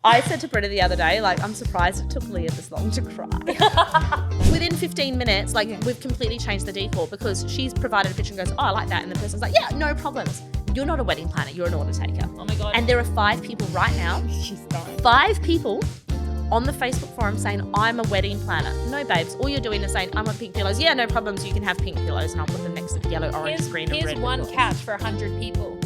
I said to Britta the other day, like, I'm surprised it took Leah this long to cry. Within 15 minutes, like, we've completely changed the default because she's provided a picture and goes, oh, I like that. And the person's like, yeah, no problems. You're not a wedding planner. You're an order taker. Oh, my God. And there are 5 people right now. She's dying. 5 people on the Facebook forum saying, I'm a wedding planner. No, babes. All you're doing is saying, I want pink pillows. Yeah, no problems. You can have pink pillows. And I'll put them next to the yellow, orange, green, and red. Here's one catch for 100 people.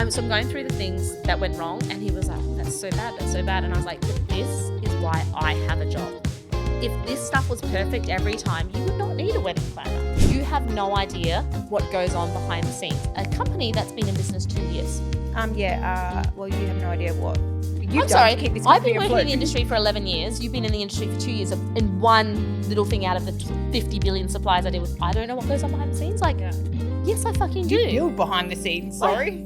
So I'm going through the things that went wrong, and he was like, oh, that's so bad, that's so bad. And I was like, but this is why I have a job. If this stuff was perfect every time, you would not need a wedding planner. You have no idea what goes on behind the scenes. A company that's been in business 2 years. Well, you have no idea what I'm sorry, I've been working in the industry for 11 years. You've been in the industry for 2 years. And one little thing out of the 50 billion suppliers I deal with, I don't know what goes on behind the scenes. Like, yes, I fucking do. You build behind the scenes, sorry.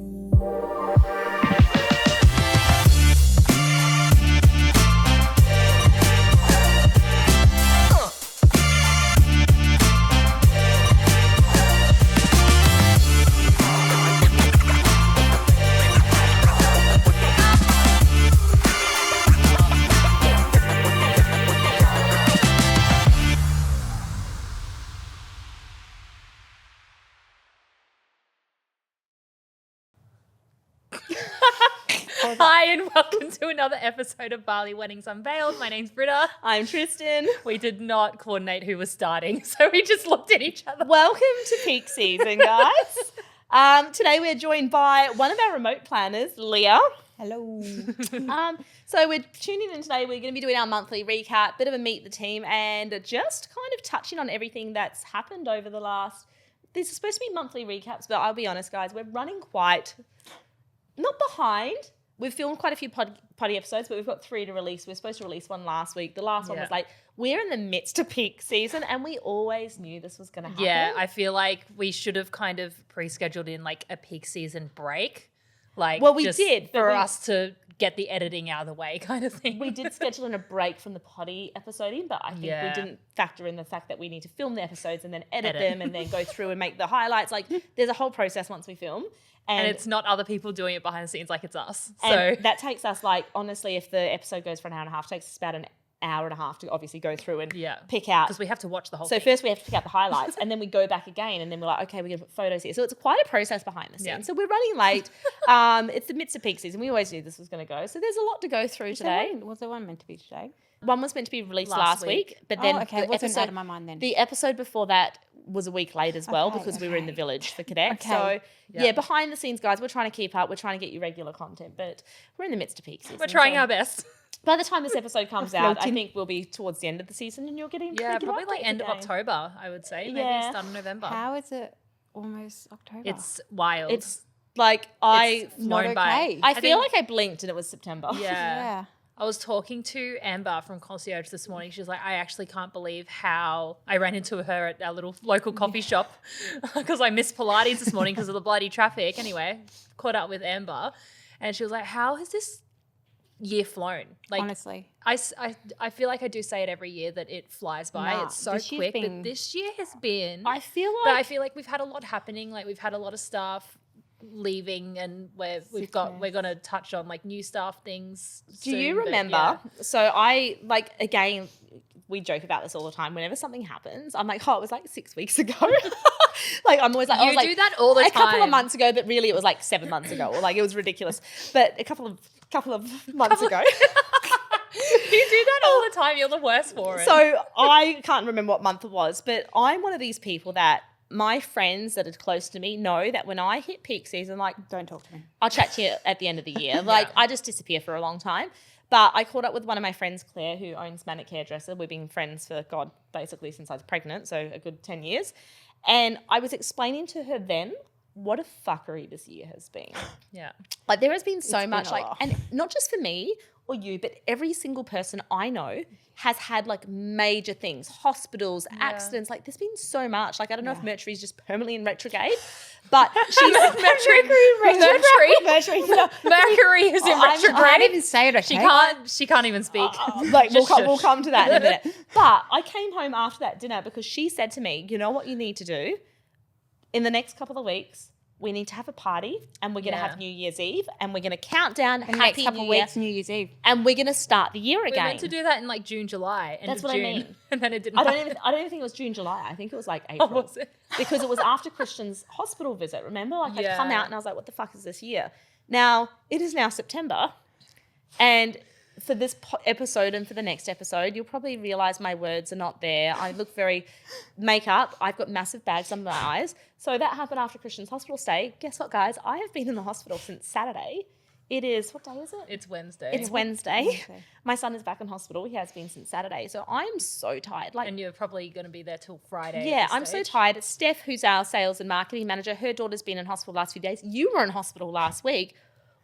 Hi and welcome to another episode of Bali Weddings Unveiled. My name's Britta. I'm Tristan. We did not coordinate who was starting, so we just looked at each other. Welcome to peak season, guys. Today we're joined by one of our remote planners, Leah. Hello. So we're tuning in today. We're going to be doing our monthly recap, bit of a meet the team, and just kind of touching on everything that's happened over the last. These are supposed to be monthly recaps, but I'll be honest, guys, we're running quite not behind. We've filmed quite a few potty episodes, but we've got 3 to release. We're supposed to release one last week. The last one was like, we're in the midst of peak season, and we always knew this was going to happen. Yeah, I feel like we should have kind of pre-scheduled in like a peak season break. Like, well, we just did for us to get the editing out of the way, kind of thing. We did schedule in a break from the potty episoding, but I think we didn't factor in the fact that we need to film the episodes and then edit them and then go through and make the highlights. Like, there's a whole process once we film. And it's not other people doing it behind the scenes like it's us. And that takes us, like, honestly, if the episode goes for an hour and a half, it takes us about an hour and a half to obviously go through and pick out. Because we have to watch the whole thing. So first we have to pick out the highlights and then we go back again and then we're like, okay, we're going to put photos here. So it's quite a process behind the scenes. Yeah. So we're running late. It's the midst of peak season. We always knew this was going to go. So there's a lot to go through today. Was there one meant to be today? One was meant to be released last week. But then it wasn't out of my mind then. The episode before that was a week late as well because we were in the village for Cadet. So behind the scenes, guys, we're trying to keep up. We're trying to get you regular content, but we're in the midst of peak season. We're trying our best. By the time this episode comes out, I think we'll be towards the end of the season and you're getting probably like end of October, I would say. Maybe start of November. How is it almost October? It's wild. It's like it's flown by. I feel like I blinked and it was September. Yeah. I was talking to Amber from Concierge this morning. She was like, I actually can't believe how I ran into her at our little local coffee shop because I missed Pilates this morning because of the bloody traffic. Anyway, caught up with Amber and she was like, how has this year flown? Like, honestly, I feel like I do say it every year that it flies by. It's so quick, but this year has been. I feel like we've had a lot happening. Like we've had a lot of staff leaving, and we're gonna touch on like new staff things. Do you remember? So I again. We joke about this all the time. Whenever something happens, I'm like, oh, it was like 6 weeks ago. Like I'm always like, you do that all the time. A couple of months ago, but really it was like 7 months ago, or like it was ridiculous. But a couple of months ago. You do that all the time. You're the worst for it. So I can't remember what month it was, but I'm one of these people that my friends that are close to me know that when I hit peak season, like, don't talk to me. I'll chat to you at the end of the year. Like I just disappear for a long time. But I caught up with one of my friends, Claire, who owns Manic Hairdresser. We've been friends for, basically since I was pregnant, so a good 10 years. And I was explaining to her then what a fuckery this year has been. Yeah. Like there has been so much, and not just for me or you, but every single person I know has had like major things, hospitals, accidents. Like there's been so much. Like I don't know if Mercury's just permanently in retrograde, but she's Mercury is in retrograde. I can't even say it. Okay? She can't even speak. We'll come to that in a minute. But I came home after that dinner because she said to me, you know what you need to do in the next couple of weeks. we need to have a party and we're going to Yeah. have New Year's Eve and we're going to count down And the next Happy couple New of weeks, Year New Year's Eve. and we're going to start the year We again. meant to do that in like June, July. End That's of what I June. mean. And then it didn't I don't happen. even think it was June, July. I think it was like Oh, April. was it? Because it was after Christian's hospital visit. Remember? Like I'd come Yeah. out and I was like, what the fuck is this year? Now, it is now September. And for this episode and for the next episode, you'll probably realise my words are not there. I look very makeup. I've got massive bags under my eyes. So that happened after Christian's hospital stay. Guess what, guys? I have been in the hospital since Saturday. It is, what day is it? It's Wednesday. It's Wednesday. Wednesday. My son is back in hospital. He has been since Saturday. So I'm so tired. Like, and you're probably going to be there till Friday. yeah, at this I'm so stage. tired. Steph, who's our sales and marketing manager, her daughter's been in hospital the last few days. You were in hospital last week.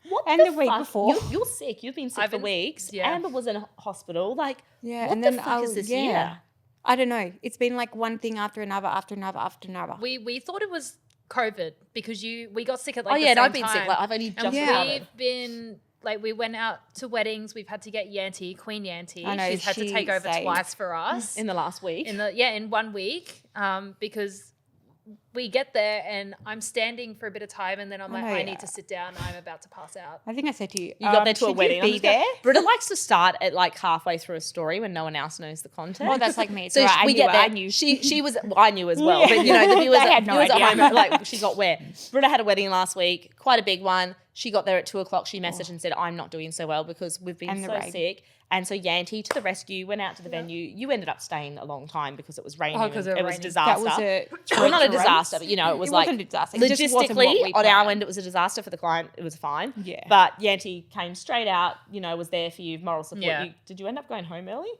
What And the week fuck? before. You're sick. You've been sick I've for been- weeks. yeah. Amber was in hospital. Like, Yeah, what and the then fuck is this year? I don't know. It's been like one thing after another, after another, after another. We thought it was COVID because we got sick at like Oh the yeah, and same I've been time. sick. Like, I've only And just Yeah. recovered. we've been like we went out to weddings. We've had to get Queen Yanti. I know, She's had to she take over saved. twice for us in the last week. in 1 week because we get there and I'm standing for a bit of time and then I'm I like, know, I yeah. need to sit down. I'm about to pass out. I think I said to you, You got there to a should wedding. you I'm be just gonna- there? Britta likes to start at like halfway through a story when no one else knows the content. Oh, that's like me. It's So all right. we get there. I knew. She was. Well, I knew as well. Yeah. But you know, the viewers, They had no viewers at idea. home, like she got where. Britta had a wedding last week, quite a big one. She got there at 2:00. She messaged and said, "I'm not doing so well because we've been And the so rain. sick." And so Yanti to the rescue, went out to the venue. You ended up staying a long time because it was raining. Oh, 'cause and it it was raining. disaster. That was a well, not a torrential disaster, race. but you know, it was It like wasn't a disaster. It just wasn't logistically what we on our planned. end, it was a disaster. For the client, it was fine. Yeah. But Yanti came straight out. You know, was there for you, moral support. Yeah. Did you end up going home early?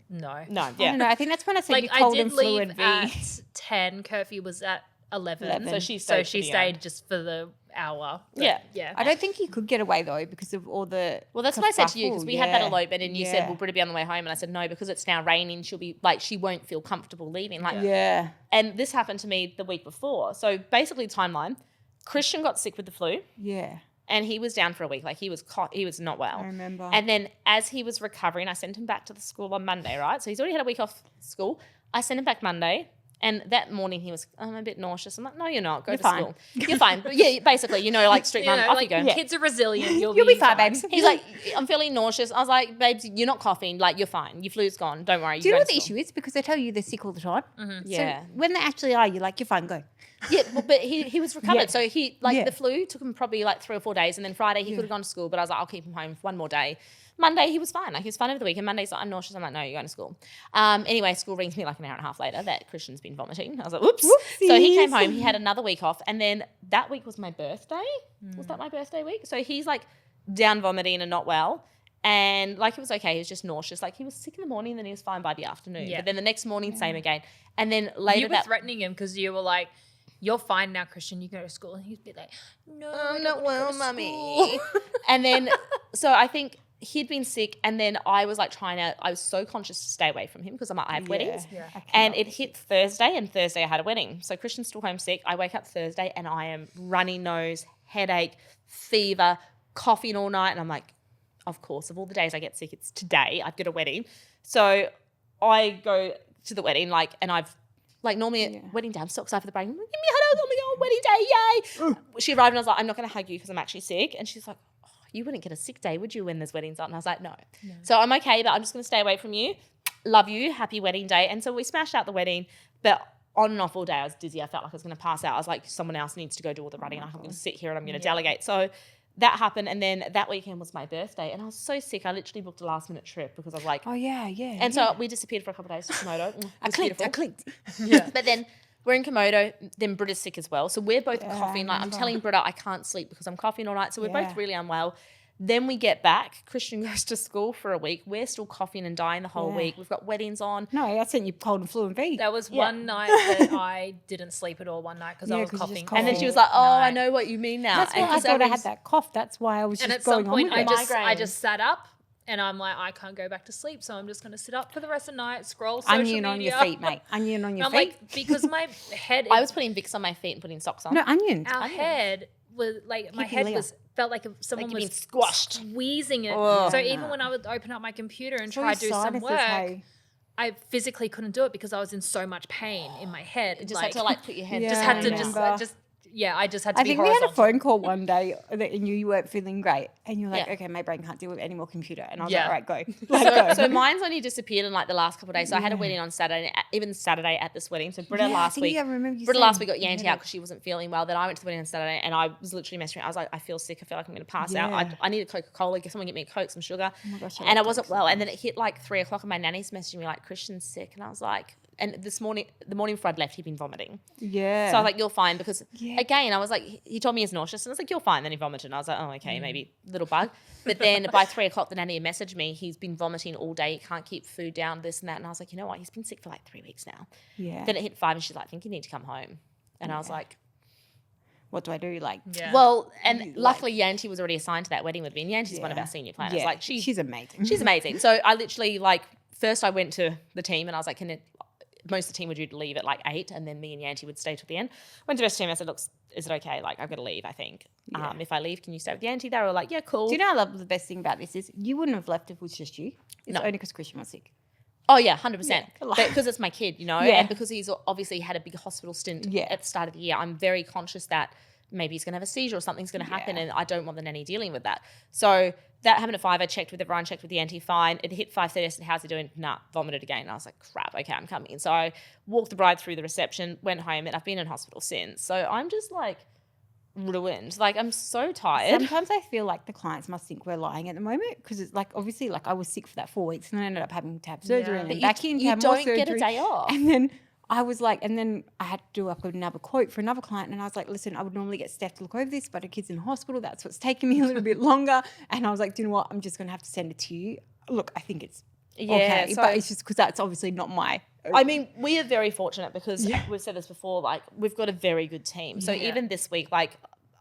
No. No. I Yeah. don't know. I think that's when I said Like you I cold did and flu leave and at 10. Curfew was at 11. 11. So she stayed. So she for the stayed end. just for the hour. But Yeah. Yeah. I don't think you could get away though because of all the. Well, that's what I said to you because we had that kerfuffle, elopement and you said, yeah. will Britta be on the way home? And I said, no, because it's now raining. She'll be like, she won't feel comfortable leaving. Like, Yeah. and this happened to me the week before. So basically timeline, Christian got sick with the flu Yeah. and he was down for a week. Like he was not well. I remember. And then as he was recovering, I sent him back to the school on Monday, right? So he's already had a week off school. I sent him back Monday. And that morning he was, I'm a bit nauseous. I'm like, no, you're not. Go You're to fine. school. You're fine. But yeah, basically, you know, like street You mum, know, off like you go. kids are resilient. You'll You'll be fine, babes. He's like, I'm feeling nauseous. I was like, babes, you're not coughing. Like, you're fine. Your flu's gone. Don't worry. Do you know go what to the school. issue is? Because they tell you they're sick all the time. Yeah. So when they actually are, you're like, you're fine, go. Yeah, but he was recovered. Yeah. So he, like, Yeah. the flu took him probably like 3 or 4 days. And then Friday he could have gone to school. But I was like, I'll keep him home for one more day. Monday he was fine. Like, he was fine over the weekend. Monday's like, I'm nauseous. I'm like, no, you're going to school. Anyway, school rings me like an hour and a half later that Christian's been vomiting. I was like, whoops. So he came Whoopsies. home. He had another week off. And then that week was my birthday. Was that my birthday week? So he's like down vomiting and not well. And like, it was okay. He was just nauseous. Like, he was sick in the morning and then he was fine by the afternoon. Yeah. But then the next morning, same again. And then later You were that threatening him because you were like, you're fine now, Christian. You go to school. And he'd be like, no, I I'm don't not wanna go well, to mummy. school. And then, so I think he'd been sick, and then I was like I was so conscious to stay away from him because I'm like, I have weddings. Yeah. And it hit Thursday, and Thursday I had a wedding. So Christian's still home sick. I wake up Thursday, and I am runny nose, headache, fever, coughing all night. And I'm like, of course, of all the days I get sick, it's today. I've got a wedding. So I go to the wedding, like, and I've, like, normally at wedding day, I'm so excited for the bride. I'm like, give me a hug, oh my God, wedding day, yay. She arrived and I was like, I'm not going to hug you because I'm actually sick. And she's like, oh, you wouldn't get a sick day, would you, when there's weddings on? And I was like, no. So I'm okay, but I'm just going to stay away from you. Love you. Happy wedding day. And so we smashed out the wedding, but on and off all day, I was dizzy. I felt like I was going to pass out. I was like, someone else needs to go do all the running. I'm going to sit here and I'm going to delegate. So that happened. And then that weekend was my birthday. And I was so sick. I literally booked a last minute trip because I was like, Oh, yeah, yeah. and so we disappeared for a couple of days to Komodo. I clicked. Yeah. But then we're in Komodo, then Britta's sick as well. So we're both coughing. Like, I'm telling Britta I can't sleep because I'm coughing all night. So we're Yeah. both really unwell. Then we get back. Christian goes to school for a week. We're still coughing and dying the whole Yeah. week. We've got weddings on. No, I sent you cold and flu and V. That was one night that I didn't sleep at all one night because I Yeah, was 'cause you just coughing. And then Oh, she was like, oh, I night. know what you mean now. That's why And I 'cause thought I had everyone's- that cough. That's why I was And just at some going point, on with I it. Migraine. just sat up and I'm like, I can't go back to sleep, so I'm just going to sit up for the rest of the night, scroll social Onion media. on your feet, mate. Onion on And your I'm feet. like, because my head, I was putting Vicks on my feet and putting socks on. No, onions. our head was like, my Hippie head Leah. was felt like if someone Like you've was been squashed. squeezing it. Oh. So even when I would open up my computer and It's all try your to do some sinuses, work, hey. I physically couldn't do it because I was in so much pain in my head. You just had to like put your head Yeah, just down had to and just, out. remember. just I just had to I be think we had a horizontal. phone call one day that you weren't feeling great, and you're like, Yeah. okay, my brain can't deal with any more computer, and I was Yeah. like, all right, go. Like, go. So mine's only disappeared in like the last couple of days. So I had a wedding on Saturday, even Saturday at this wedding. So Britta last week, I remember you Britta saying last week got you yanked had out it. because she wasn't feeling well. Then I went to the wedding on Saturday and I was literally messaging her. I was like, I feel sick. I feel like I'm going to pass out. Yeah. I need a Coca-Cola. Someone get me a Coke, some sugar. Oh my gosh, I And I love wasn't Coke well. so And then it hit like 3 o'clock and my nanny's messaging me like, Christian's sick. And I was like, and the morning before I'd left, he'd been vomiting. Yeah. So I was like, you're fine. Because Yeah. again, I was like, he told me he's nauseous. And I was like, you're fine. Then he vomited. And I was like, oh, okay, maybe little bug. But then by 3 o'clock, the nanny had messaged me. He's been vomiting all day. He can't keep food down, this and that. And I was like, you know what? He's been sick for like 3 weeks now. yeah. Then it hit 5 and she's like, I think you need to come home. And I was Yeah. like, What do I do? Like, Yeah. well, and You, luckily Yanti was already assigned to that wedding with me. And Yanti's one of Yeah. our senior planners. yeah, Like she's amazing. she's amazing. So I literally like, first I went to the team and I was like, most of the team were due to leave at like 8 and then me and Yanti would stay till the end. Went to the rest of the team. I said, look, is it okay? Like, I've got to leave, I think. Yeah. If I leave, can you stay with Yanti? They were like, yeah, cool. Do you know I love the best thing about this is you wouldn't have left if it was just you. It's No. only because Christian was sick. Oh, yeah, 100%. Yeah. Because it's my kid, you know, Yeah. and because he's obviously had a big hospital stint Yeah. at the start of the year, I'm very conscious that maybe he's going to have a seizure or something's going to happen Yeah. and I don't want the nanny dealing with that. So that happened at 5. I checked with everyone, checked with the auntie, fine. It hit 5:30. I said, how's he doing? Nah, vomited again. And I was like, crap, okay, I'm coming. So I walked the bride through the reception, went home, and I've been in hospital since. So I'm just like ruined. Like, I'm so tired. Sometimes I feel like the clients must think we're lying at the moment because it's like obviously like I was sick for that 4 weeks and then I ended up having to have surgery Yeah. and But then back in to you have more don't get a surgery. day off. And then I was like, and then I had to do up another quote for another client. And I was like, listen, I would normally get Steph to look over this, but her kid's in hospital. That's what's taking me a little bit longer. And I was like, do you know what? I'm just going to have to send it to you. Look, I think it's okay. so- But it's just because that's obviously not my. I mean, we are very fortunate because we've said this before, like we've got a very good team. So Yeah. even this week, like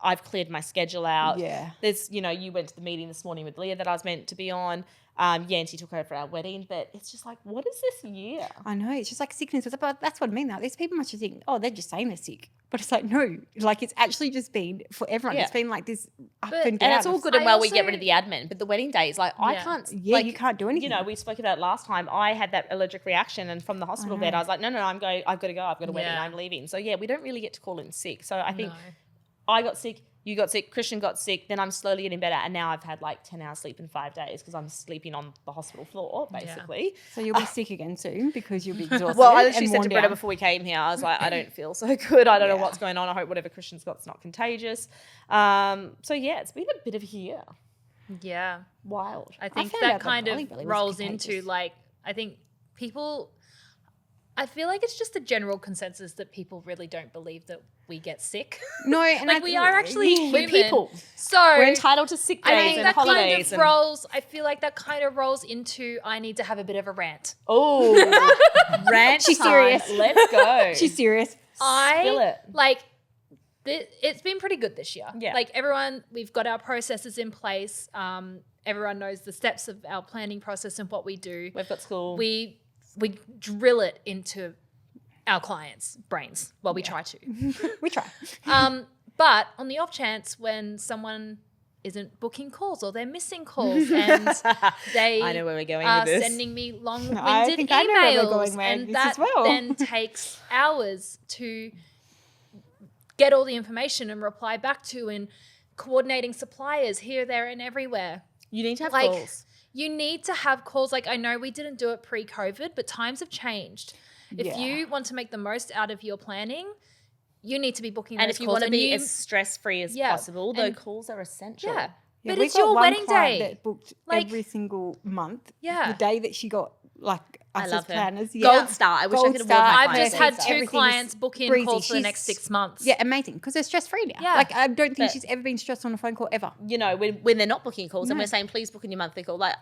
I've cleared my schedule out. Yeah. There's, you know, you went to the meeting this morning with Leah that I was meant to be on. Yanti took over for our wedding, but it's just like, what is this year? I know. It's just like sickness. But that's what I mean now. These people must just think, oh, they're just saying they're sick. But it's like, no. Like it's actually just been for everyone. Yeah. It's been like this up But- and down. And it's all good and I well we get also- rid of the admin, but the wedding days, like I Yeah. can't. Yeah, like, you can't do anything. You know, we spoke about it last time. I had that allergic reaction, and from the hospital bed, I was like, no, I'm going. I've got to go. I've got a wedding. Yeah. I'm leaving. So yeah, we don't really get to call in sick. So I think No. I got sick. You got sick, Christian got sick, then I'm slowly getting better. And now I've had like 10 hours sleep in 5 days because I'm sleeping on the hospital floor, basically. So you'll be sick again soon because you'll be exhausted. Well, I literally and said to worn Britta down. before we came here, I was like, I don't feel so good. I don't know Yeah. what's going on. I hope whatever Christian's got's not contagious. So yeah, it's been a bit of a year. Yeah. Wild. I think found out that that kind Bali of Brides was rolls contagious. into like, I think people, I feel like it's just a general consensus that people really don't believe that we get sick. No, and Like we are actually We're human. people. So We're entitled to sick I days think and that kind holidays. of rolls, I feel like that kind of rolls into I need to have a bit of a rant. Oh, rant She's time. serious. Let's go. She's serious. Spill it. Like, it's been pretty good this year. Yeah. Like everyone, we've got our processes in place. Everyone knows the steps of our planning process and what we do. We've got school. We drill it into our clients' brains. Well, we try to. We try. But on the off chance when someone isn't booking calls or they're missing calls and they I know where we're going are with this. sending me long-winded I think I know where we're emails going with and this that as well. then takes hours to get all the information and reply back to and coordinating suppliers here, there and everywhere. You need to have Like, calls. You need to have calls. Like I know we didn't do it pre-COVID, but times have changed. If Yeah. you want to make the most out of your planning, you need to be booking And those if you calls. want to be you- as stress-free as Yeah, possible, those and- calls are essential. yeah. Yeah, But we've it's got your one wedding client day. that booked Like- every single month. Yeah. The day that she got like I us love as her. planners. Gold star. I wish I Gold could award star. my I've clients just had gold star. two Everything was clients book in breezy. calls for the She's- next 6 months. Yeah, amazing. Because they're stress free now. Yeah. Like I don't think But- she's ever been stressed on a phone call ever. You know, when they're not booking calls and No. we're saying, please book in your monthly call. Like,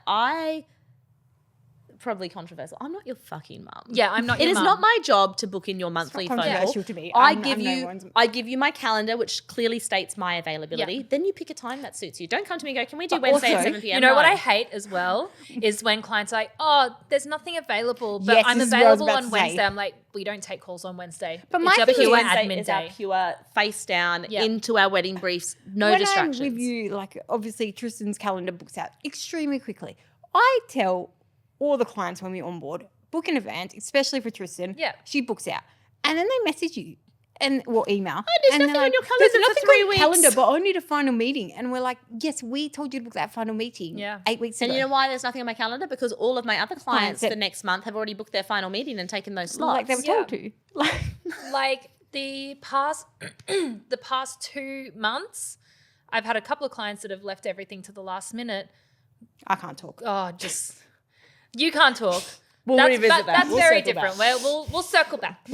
probably controversial. I'm not your fucking mum. Yeah, I'm not It your is mum. not my job to book in your monthly phone call. controversial to me. I I'm give no you, one's- I give you my calendar, which clearly states my availability. Yeah. Then you pick a time that suits you. Don't come to me and go, can we do But Wednesday at also, 7 p.m.? You know what No. I hate as well is when clients are like, oh, there's nothing available, but Yes, I'm this is what I was available about on to say. Wednesday. I'm like, we don't take calls on Wednesday. But it's my a thing pure is Wednesday admin is our day. pure face down Yeah. into our wedding briefs. No when distractions. I'm with you, like obviously Tristan's calendar books out extremely quickly. I tell all the clients when we onboard, book in advance, especially for Tristan. Yeah. She books out. And then they message you and email. there's and nothing they're on your "There's calendar for nothing 3 on weeks." calendar, but I need a final meeting. And we're like, yes, we told you to book that final meeting 8 weeks ago. And you know why there's nothing on my calendar? Because all of my other clients that- for next month have already booked their final meeting and taken those slots. Like they were told to. Like the past 2 months, I've had a couple of clients that have left everything to the last minute. I can't talk. Oh, you can't talk. We'll revisit that. That's We'll very circle different. back. We'll circle back.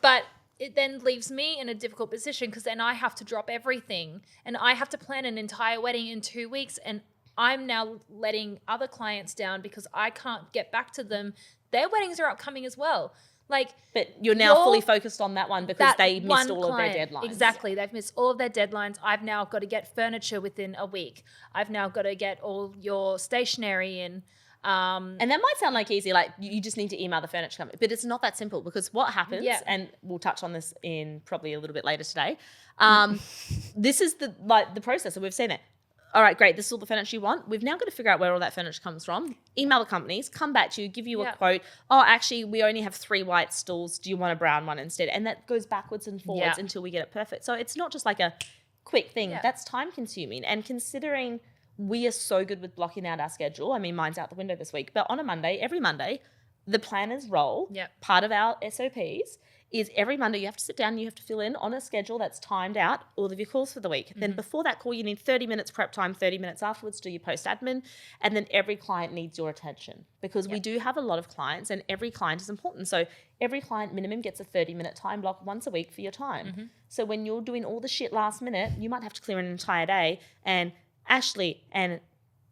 But it then leaves me in a difficult position because then I have to drop everything and I have to plan an entire wedding in 2 weeks, and I'm now letting other clients down because I can't get back to them. Their weddings are upcoming as well. But you're now fully focused on that one because they missed all of their deadlines. Exactly. They've missed all of their deadlines. I've now got to get furniture within a week. I've now got to get all your stationery in. And that might sound like easy, like you just need to email the furniture company, but it's not that simple because what happens, and we'll touch on this in probably a little bit later today. This is the process, and we've seen it. All right, great. This is all the furniture you want. We've now got to figure out where all that furniture comes from. Email the companies, come back to you, give you a quote. Oh, actually, we only have 3 white stools. Do you want a brown one instead? And that goes backwards and forwards until we get it perfect. So it's not just like a quick thing. Yeah. That's time consuming. And considering we are so good with blocking out our schedule. I mean, mine's out the window this week. But on a Monday, every Monday, the planners roll. Yep. Part of our SOPs is every Monday you have to sit down and you have to fill in on a schedule that's timed out all of your calls for the week. Then before that call, you need 30 minutes prep time, 30 minutes afterwards, do your post-admin. And then every client needs your attention because we do have a lot of clients and every client is important. So every client minimum gets a 30-minute time block once a week for your time. So when you're doing all the shit last minute, you might have to clear an entire day, and Ashley and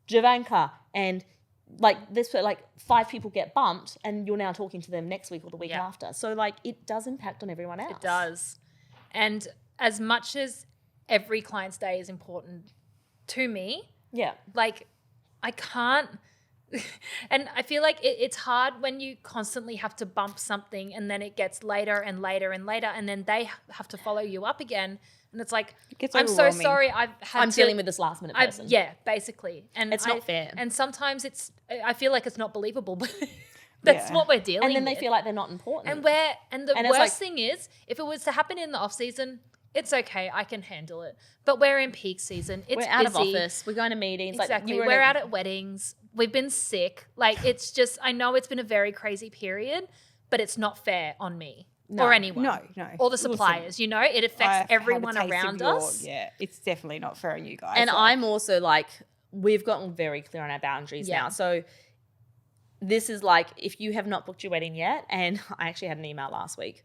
Javanka and like 5 people get bumped and you're now talking to them next week or the week after. So like it does impact on everyone else. It does. And as much as every client's day is important to me, like I can't, and I feel like it's hard when you constantly have to bump something and then it gets later and later and later and then they have to follow you up again. And it's like, I'm so sorry. I'm dealing with this last minute person. Basically. And it's not fair. And sometimes I feel like it's not believable, but that's what we're dealing with. And then they feel like they're not important. And the worst thing is, if it was to happen in the off season, it's okay. I can handle it. But we're in peak season. We're out busy. of office. We're going to meetings. Exactly. We're out at weddings. We've been sick. Like it's just, I know it's been a very crazy period, but it's not fair on me. Or anyone. No. Or the suppliers, it affects everyone around us. Yeah, it's definitely not fair on you guys. And I'm also like, we've gotten very clear on our boundaries now. So this is like, if you have not booked your wedding yet, and I actually had an email last week,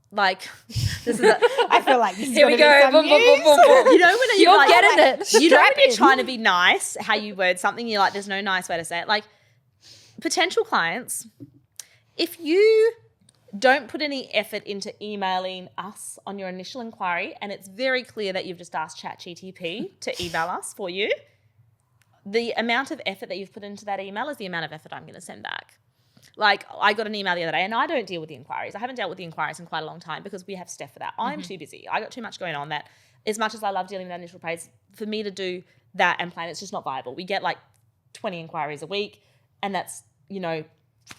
like, this is I feel like this is here we go. Boom, boom, boom, boom, boom. You know when you're getting it. You know when you're trying to be nice, how you word something, you're like, there's no nice way to say it. Like, potential clients, if you don't put any effort into emailing us on your initial inquiry, and it's very clear that you've just asked ChatGTP to email us for you, the amount of effort that you've put into that email is the amount of effort I'm going to send back. Like, I got an email the other day, and I don't deal with the inquiries. I haven't dealt with the inquiries in quite a long time because we have Steph for that. I'm too busy. I got too much going on that as much as I love dealing with initial praise, for me to do that and plan, it's just not viable. We get like 20 inquiries a week, and that's,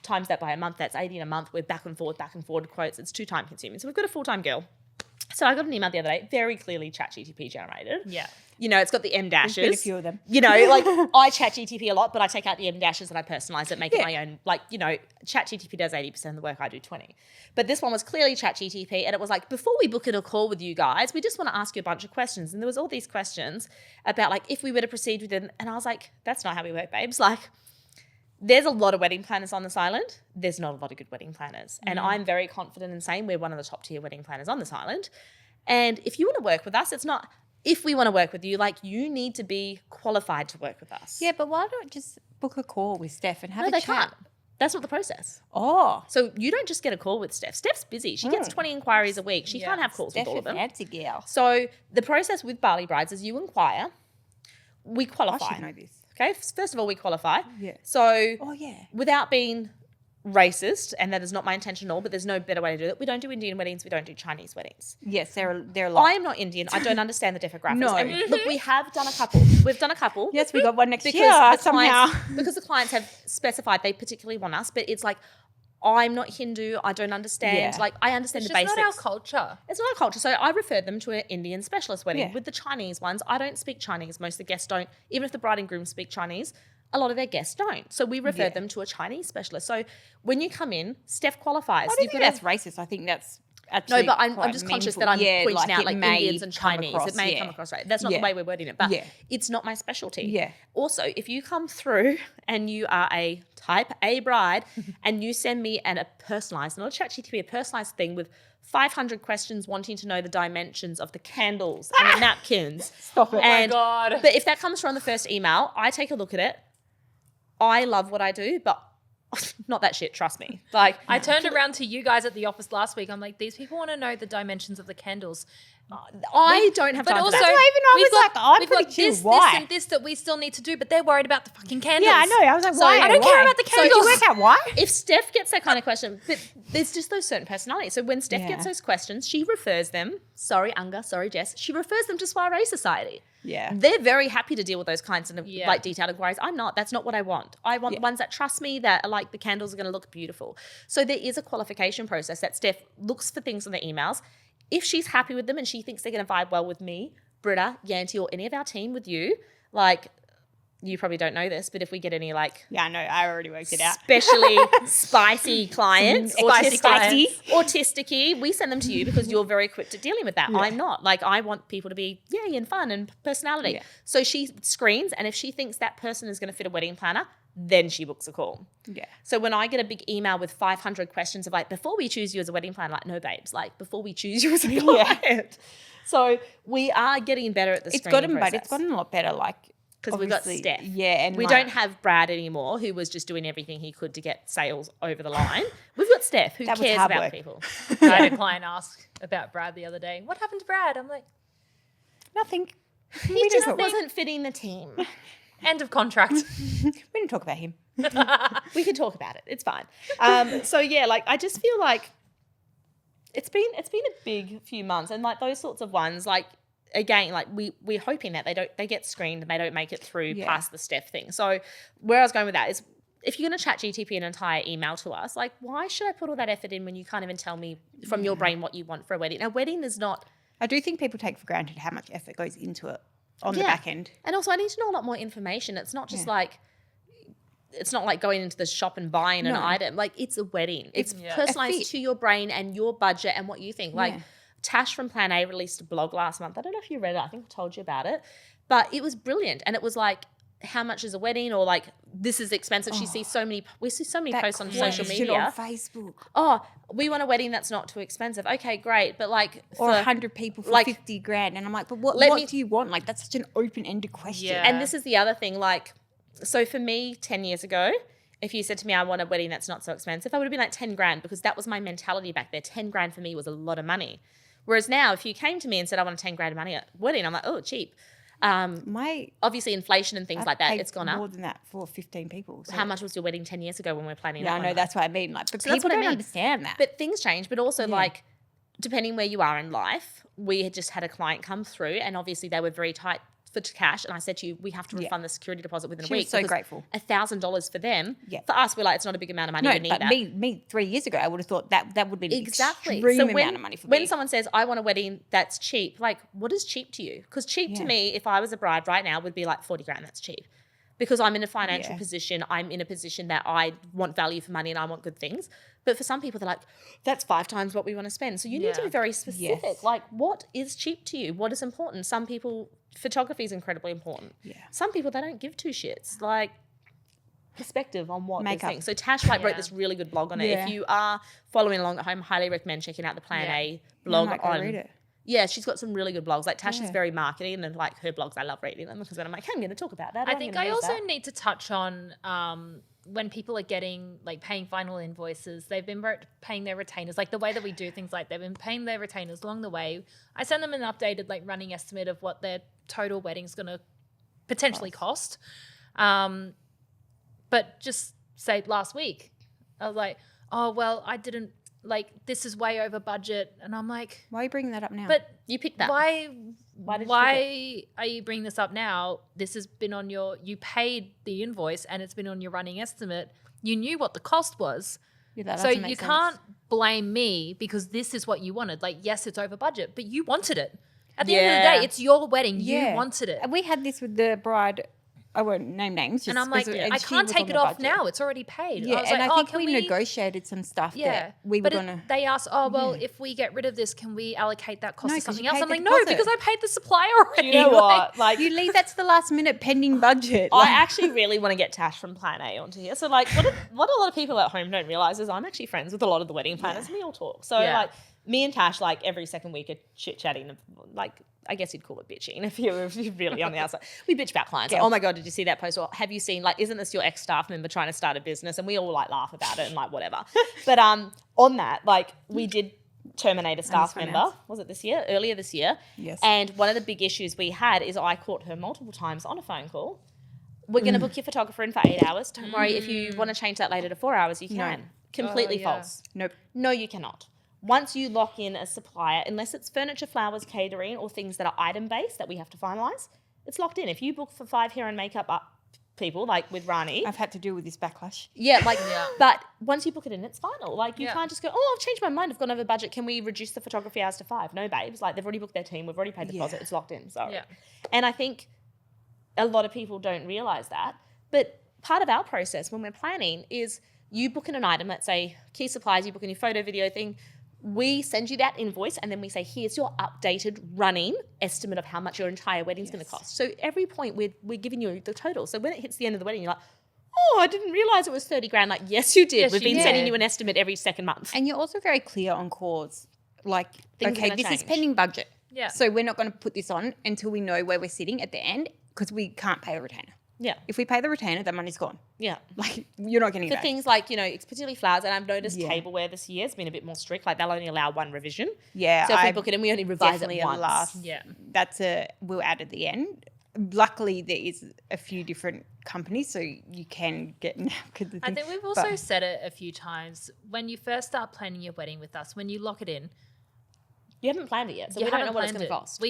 times that by a month, that's 80 in a month. We're back and forward quotes. It's too time consuming. So we've got a full-time girl. So I got an email the other day, very clearly ChatGTP generated. Yeah. It's got the M dashes. There's been a few of them. Like I ChatGTP a lot, but I take out the M dashes and I personalize it, make it my own. Like, ChatGTP does 80% of the work, I do 20. But this one was clearly ChatGTP, and it was like, before we book in a call with you guys, we just want to ask you a bunch of questions. And there was all these questions about like, if we were to proceed with it. And I was like, that's not how we work, babes. Like, there's a lot of wedding planners on this island. There's not a lot of good wedding planners. And I'm very confident in saying we're one of the top tier wedding planners on this island. And if you want to work with us, it's not if we want to work with you, like you need to be qualified to work with us. Yeah, but why not just book a call with Steph and have a they chat? can't. That's not the process. Oh. So you don't just get a call with Steph. Steph's busy. She gets 20 inquiries a week. She can't have calls Steph with all of them. Fancy girl. So the process with Bali Brides is you inquire, we qualify. I should know this. Okay, first of all, we qualify. Yeah. So yeah. without being racist, and that is not my intention at all, but there's no better way to do it. We don't do Indian weddings. We don't do Chinese weddings. Yes, they're a lot. I am not Indian. I don't understand the demographics. No. And look, we have done a couple. We've done a couple. Yes, we got one next because year the somehow. clients, because the clients have specified they particularly want us, but it's like, I'm not Hindu. I don't understand. Yeah. Like, I understand It's the just basics. not our culture. It's not a culture. So I referred them to an Indian specialist wedding. Yeah. With the Chinese ones, I don't speak Chinese. Most of the guests don't. Even if the bride and groom speak Chinese, a lot of their guests don't. So we referred them to a Chinese specialist. So when you come in, Steph qualifies. I don't think that's racist. I think that's no, actually but I'm quite just conscious meaningful. that I'm Yeah, pointing out it like may Indians and come Chinese. across, It may come across right. That's not the way we're wording it, but it's not my specialty. Yeah. Also, if you come through and you are a type A bride and you send me a personalized, not a ChatGPT, a personalized thing with 500 questions wanting to know the dimensions of the candles and the napkins. Stop it. Oh my God. But if that comes through on the first email, I take a look at it. I love what I do, but not that shit, trust me. Like, I turned around to you guys at the office last week. I'm like, these people want to know the dimensions of the candles. I don't have But time also, for that. That's why even I we've was like, I'm we've pretty got chill. this, Why? this, and this that we still need to do, but they're worried about the fucking candles. Yeah, I know. I was like, why? I don't care about the So did you candles. work out why? If Steph gets that kind of question, but there's just those certain personalities. So when Steph gets those questions, she refers them. Sorry, Unga. Sorry, Jess. She refers them to Soiree Society. Yeah. They're very happy to deal with those kinds of Yeah. like detailed inquiries. I'm not. That's not what I want. I want the ones that trust me, that are like the candles are going to look beautiful. So there is a qualification process that Steph looks for things on the emails. If she's happy with them and she thinks they're going to vibe well with me, Britta, Yanti, or any of our team with you, like, you probably don't know this, but if we get any like Yeah, I know. I already worked it out. especially spicy clients, Spicy clients. autistic-y, we send them to you because you're very equipped at dealing with that. Yeah. I'm not. Like, I want people to be yay and fun and personality. Yeah. So she screens, and if she thinks that person is going to fit a wedding planner, then she books a call. Yeah. So when I get a big email with 500 questions of like, before we choose you as a wedding planner, like, no, babes, like, before we choose you as a client. So we are getting better at the It's screening gotten, process. but it's gotten a lot better. Like, Because we've got obviously, Steph. Yeah, and we like, don't have Brad anymore, who was just doing everything he could to get sales over the line. We've got Steph, who That was cares hard about work. people. I had a client ask about Brad the other day. What happened to Brad? I'm like, nothing. He just wasn't fitting the team. end of contract. We didn't talk about him. We could talk about it. It's fine. So yeah, like, I just feel like it's been a big few months, and like those sorts of ones, like, again, like we're hoping that they get screened and they don't make it through past the Steph thing. So where I was going with that is, if you're going to chat GTP an entire email to us, like, why should I put all that effort in when you can't even tell me from your brain what you want for a wedding? A wedding is not. I do think people take for granted how much effort goes into it on the back end. And also, I need to know a lot more information. It's not just like, it's not like going into the shop and buying an item. Like, it's a wedding. It's personalized to your brain and your budget and what you think. Like, Tash from Plan A released a blog last month. I don't know if you read it. I think I told you about it. But it was brilliant. And it was like, how much is a wedding? Or like, this is expensive. We see so many posts on social media. on Facebook. Oh, we want a wedding that's not too expensive. Okay, great. But like, Or 100 people for like, 50 grand. And I'm like, but what do you want? Like, that's such an open-ended question. Yeah. and this is the other thing. Like, so for me, 10 years ago, if you said to me, I want a wedding that's not so expensive, I would have been like 10 grand, because that was my mentality back there. 10 grand for me was a lot of money. Whereas now, if you came to me and said, I want a 10 grand money wedding, I'm like, oh, cheap. Obviously, inflation and things like that, it's gone more up. than that for 15 people. So. How much was your wedding 10 years ago when we were planning? Yeah, I that know. one? That's what I mean. Like, but So that's people what I don't mean. understand that. But things change. But also, like, depending where you are in life, we had just had a client come through, and obviously they were very tight for cash. And I said to you, we have to refund the security deposit within a She week. was so because grateful. $1,000 for them. Yeah. For us, we're like, it's not a big amount of money. No, we need but that. me 3 years ago, I would have thought that would be an Exactly. extreme So amount of money for when me. someone says, I want a wedding that's cheap, like, what is cheap to you? Because cheap to me, if I was a bride right now, would be like 40 grand. That's cheap. Because I'm in a financial position. I'm in a position that I want value for money and I want good things. But for some people, they're like, that's 5 times what we want to spend. So you need to be very specific. Yes. Like, what is cheap to you? What is important? Some people, photography is incredibly important. Yeah. Some people, they don't give two shits. Like, perspective on what Makeup. they're saying. So Tash wrote this really good blog on it. Yeah. If you are following along at home, highly recommend checking out the Plan A blog I might go on. read it. Yeah, she's got some really good blogs. Like, Tash is very marketing, and like her blogs, I love reading them, because when I'm like, hey, I'm going to talk about that. I think I also need to touch on when people are getting, like, paying final invoices, they've been paying their retainers, like the way that we do things, like they've been paying their retainers along the way. I send them an updated, like, running estimate of what their total wedding's going to potentially cost. But just say last week, I was like, oh, well, I didn't, like, this is way over budget. And I'm like, Why are you bringing that up now? But you picked that. why did you are you bringing this up now? This has been on you paid the invoice and it's been on your running estimate. You knew what the cost was. Yeah, that So doesn't make you sense. can't blame me because this is what you wanted. Like, yes, it's over budget, but you wanted it. At the end of the Yeah. day, it's your wedding. Yeah. You wanted it. And we had this with the bride. I won't name names. Just And I'm like, 'cause- I she can't was take on it the off budget. now. It's already paid. Yeah, I was and like, I think can we negotiated some stuff that we were but going to. they asked, if we get rid of this, can we allocate that cost No, to 'cause something you else? paid I'm the like, no, deposit. because I paid the supplier already. You know what? Like, You leave that to the last minute pending budget. I actually really want to get Tash from Plan A onto here. So, like, what a lot of people at home don't realize is I'm actually friends with a lot of the wedding planners, and we all talk. So, Yeah. like, me and Tash, like, every second week are chit-chatting, like, I guess you'd call it bitching if you're really on the outside. We bitch about clients. Like, oh my God, did you see that post? Or have you seen, like, isn't this your ex-staff member trying to start a business? And we all, like, laugh about it and, like, whatever. But on that, like, we did terminate a staff one member. else. Was it this year? Earlier this year. Yes. And one of the big issues we had is I caught her multiple times on a phone call. We're going to book your photographer in for 8 hours. Don't worry, if you want to change that later to 4 hours, you can. Completely yeah. false. Nope. No, you cannot. Once you lock in a supplier, unless it's furniture, flowers, catering, or things that are item-based that we have to finalise, it's locked in. If you book for 5 hair and makeup people, like with Rani, I've had to deal with this backlash. but once you book it in, it's final. Like, you Yeah. can't just go, oh, I've changed my mind, I've gone over budget, can we reduce the photography hours to 5? No, babes. Like, they've already booked their team, we've already paid the deposit, it's locked in. Sorry. Yeah. And I think a lot of people don't realise that. But part of our process when we're planning is you book in an item, let's say key supplies, you book in your photo, video thing, we send you that invoice and then we say, here's your updated running estimate of how much your entire wedding's going to cost. So every point we're giving you the total. So when it hits the end of the wedding, you're like, oh, I didn't realise it was 30 grand. Like, yes, you did. Yes, We've you been did. sending you an estimate every second month. And you're also very clear on calls. Like, Things are okay, gonna this is change. pending budget. Yeah. So we're not going to put this on until we know where we're sitting at the end because we can't pay a retainer. Yeah. If we pay the retainer, that money's gone. Yeah. Like, you're not getting it For back. things like, it's particularly flowers, and I've noticed Yeah. tableware this year has been a bit more strict. Like, they'll only allow one revision. Yeah, So if we I book it in, we only revise it definitely once. Yeah. we'll add at the end. Luckily, there is a few different companies, so you can get napkins. I think we've also said it a few times. When you first start planning your wedding with us, when you lock it in, You haven't planned it yet, so you we don't know haven't what it's planned going to it. cost.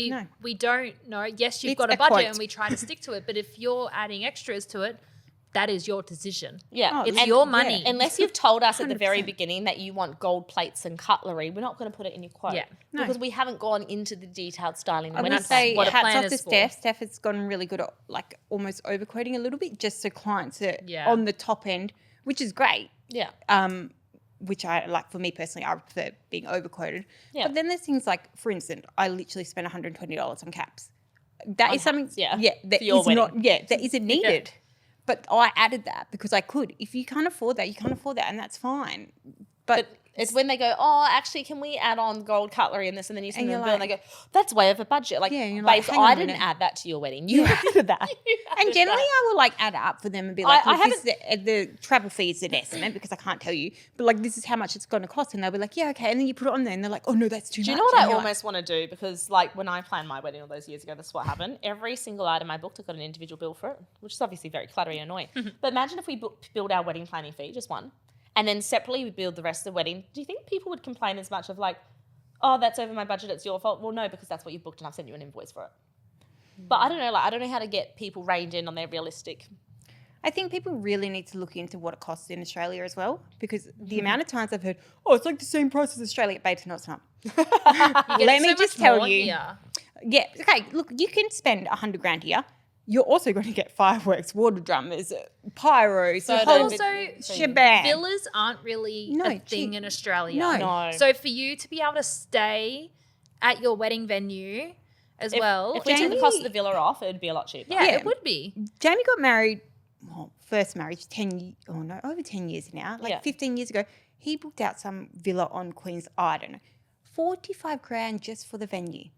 We don't know. Yes, you've It's got a a budget quote. and we try to stick to it. But if you're adding extras to it, that is your decision. Yeah. Oh, It's And- your yeah. money. Unless you've told us at the very 100%. beginning that you want gold plates and cutlery, we're not going to put it in your quote. Yeah. No. Because we haven't gone into the detailed styling. I We're would not say what a hats plan off to is for. Steph. Steph has gotten really good at like almost overquoting a little bit just so clients are Yeah. on the top end, which is great. Yeah. Which I like for me personally, I prefer being overquoted. Yeah. But then there's things like, for instance, I literally spent $120 on caps. That On is something, hats, yeah, that for your is wedding. not, that isn't needed. But I added that because I could. If you can't afford that, you can't afford that, and that's fine. But It's when they go, oh, actually, can we add on gold cutlery in this? And then you send And them a you're bill and they go, that's way over budget. Like, Yeah, and you're like, babes, hang on a I didn't minute. add that to your wedding. You added that. And generally, I will like add up for them and be like, I look, the travel fee is an estimate because I can't tell you, but like this is how much it's going to cost, and they'll be like, yeah, okay, and then you put it on there, and they're like, oh no, that's too much. Do you know what And I you're like, almost want to do? Because, like, when I planned my wedding all those years ago, this is what happened. Every single item I booked, I got an individual bill for it, which is obviously very cluttery and annoying. But imagine if we build our wedding planning fee, just one, and then separately we build the rest of the wedding. Do you think people would complain as much of like, oh, that's over my budget, it's your fault? Well, no, because that's what you booked and I've sent you an invoice for it. But I don't know, I don't know how to get people reined in on their realistic. I think people really need to look into what it costs in Australia as well, because the amount of times I've heard, oh, it's like the same price as Australia, babes, no, it's not. Let me just tell you. Yeah, okay, look, you can spend $100,000 here. You're also going to get fireworks, water drummers, pyros, the So whole Also, shebang. villas aren't really No, a thing cheap. in Australia. No. No. So for you to be able to stay at your wedding venue as well, If we took the Jamie- cost of the villa off, it would be a lot cheaper. yeah, Yeah. it would be. Jamie got married, first marriage, over 10 years now, like Yeah. 15 years ago. He booked out some villa on Queen's, I don't know, 45 grand just for the venue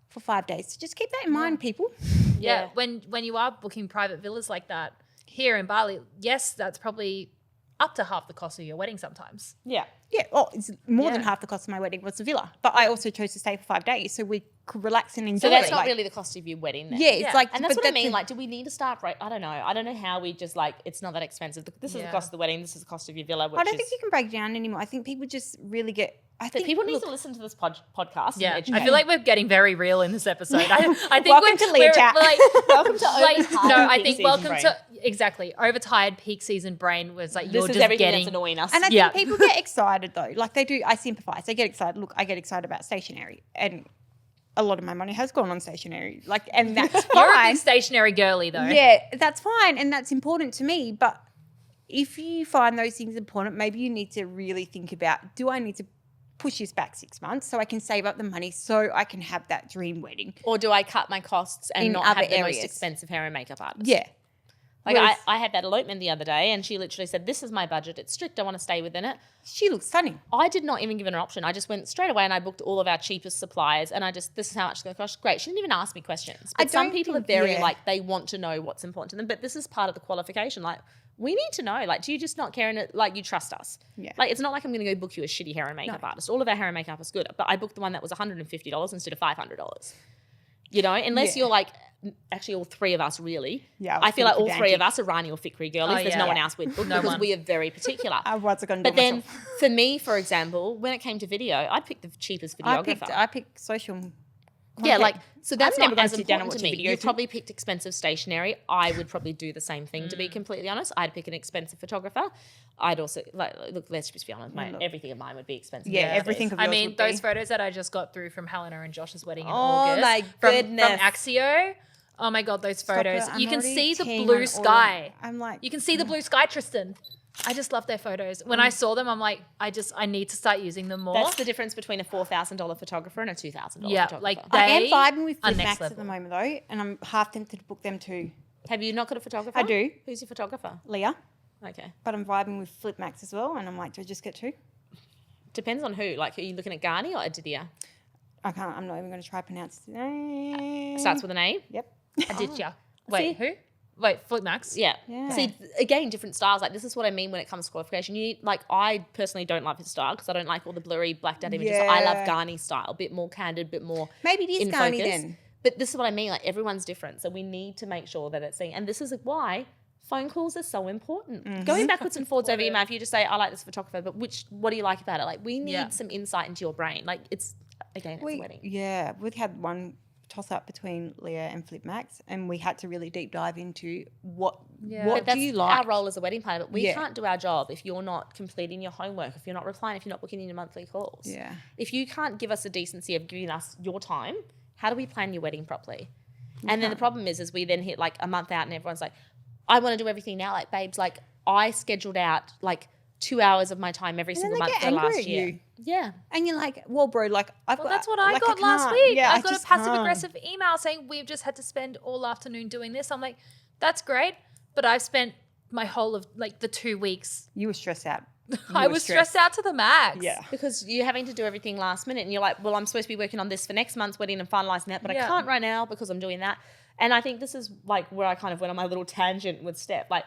for 5 days. So just keep that in mind, people. Yeah. When you are booking private villas like that here in Bali, yes, that's probably up to half the cost of your wedding sometimes. Yeah. Yeah, it's more than Yeah. half the cost of my wedding was the villa. But I also chose to stay for 5 days so we could relax and enjoy So that's it. not like, really the cost of your wedding then. Yeah, it's Yeah. like, And that's but what I mean. the- Like, do we need to start right? I don't know. I don't know how we just like, it's not that expensive. This is the Yeah. cost of the wedding. This is the cost of your villa. Which I don't is, think you can break down anymore. I think people just really get I But think people need to listen to this podcast. Yeah, And I educate. feel like we're getting very real in this episode. I think Welcome to Leah Chat. like, Welcome to like overtired no, I peak think season welcome brain. to exactly overtired peak season brain was like This you're is just everything getting that's annoying us. And I Yeah. think people get excited though. Like they do. I sympathize. They get excited. Look, I get excited about stationery, and a lot of my money has gone on stationery. Like, and that's You're a fine. big stationary girly though. Yeah, that's fine, and that's important to me. But if you find those things important, maybe you need to really think about: do I need to push this back 6 months so I can save up the money so I can have that dream wedding? Or do I cut my costs and In not other have the areas. most expensive hair and makeup artist? Yeah. Like Whereas- I had that elopement the other day and she literally said, this is my budget. It's strict. I want to stay within it. She looks stunning. I did not even give her an option. I just went straight away and I booked all of our cheapest suppliers and this is how much it's going to cost. Great. She didn't even ask me questions. But some don't people are think- very yeah. like, they want to know what's important to them. But this is part of the qualification. Like, we need to know. Like, do you just not care in it? Like, you trust us? Yeah. Like, it's not like I'm going to go book you a shitty hair and makeup artist. All of our hair and makeup is good. But I booked the one that was $150 instead of $500. You know, unless Yeah. you're like, actually all three of us really. Yeah, I was I feel like all pretty three of pedantic. us are Rani or Fikri girlies. Oh, There's yeah. no one Yeah. else we'd book No because one. we are very particular. I was going to do But then myself. for me, for example, when it came to video, I'd pick the cheapest videographer. I picked social. Yeah, content. like, so that's I'm never not gonna as sit down and important to watch a me. video You too. probably picked expensive stationery. I would probably do the same thing, to be completely honest. I'd pick an expensive photographer. I'd also, like, look, let's just be honest, everything of mine would be expensive. Yeah, these everything days. of I yours mean, would those be. photos that I just got through from Helena and Josh's wedding in Oh August. my from goodness. Axio. Oh my God, those Stop photos. it, I'm You can already see the teeing blue on sky. I'm like, You can see the blue sky, Tristan. I just love their photos. When I saw them, I'm like, I need to start using them more. That's the difference between a $4,000 photographer and a $2,000 Yeah, photographer. like I am They vibing with are Flip next Max at the level. moment though, and I'm half tempted to book them too. Have you not got a photographer? I do. Who's your photographer? Leah, Okay. but I'm vibing with Flip Max as well, and I'm like, do I just get two? Depends on who. Like, are you looking at Garni or Aditya? I can't. I'm not even going to try pronounce his name. Starts with an A? Yep. Aditya. Wait, See? who? Wait, Flip Max? Yeah. Yeah. See, again, different styles. Like, this is what I mean when it comes to qualification. You need, like, I personally don't love his style because I don't like all the blurry blacked out images. I love Yeah. Garni's style, a bit more candid, bit more Maybe it is in Garni focus. then. But this is what I mean. Like, everyone's different. So we need to make sure that it's seen. And this is why phone calls are so important. Mm-hmm. Going backwards and forwards over email, if you just say, I like this photographer, but what do you like about it? Like, we need Yeah. some insight into your brain. Like, it's a wedding. Yeah, we've had one toss up between Leah and Flip Max, and we had to really deep dive into what But do you like? our role as a wedding planner, but we Yeah. can't do our job if you're not completing your homework, if you're not replying, if you're not booking in your monthly calls. Yeah. If you can't give us a decency of giving us your time, how do we plan your wedding properly? And then the problem is we then hit like a month out and everyone's like, I want to do everything now. Like, babes, like I scheduled out like 2 hours of my time every And then single they month get for the angry last at year. you. Yeah. And you're like, well, bro, like I've Well, got. that's what I like, got last can't. week. Yeah, I got a just passive can't. aggressive email saying we've just had to spend all afternoon doing this. I'm like, that's great, but I've spent my whole of like the 2 weeks. You were stressed out. I was stressed out to the max. Yeah. Because you're having to do everything last minute and you're like, well, I'm supposed to be working on this for next month's wedding and finalising that, but I Yeah. can't right now because I'm doing that. And I think this is like where I kind of went on my little tangent with Steph. Like,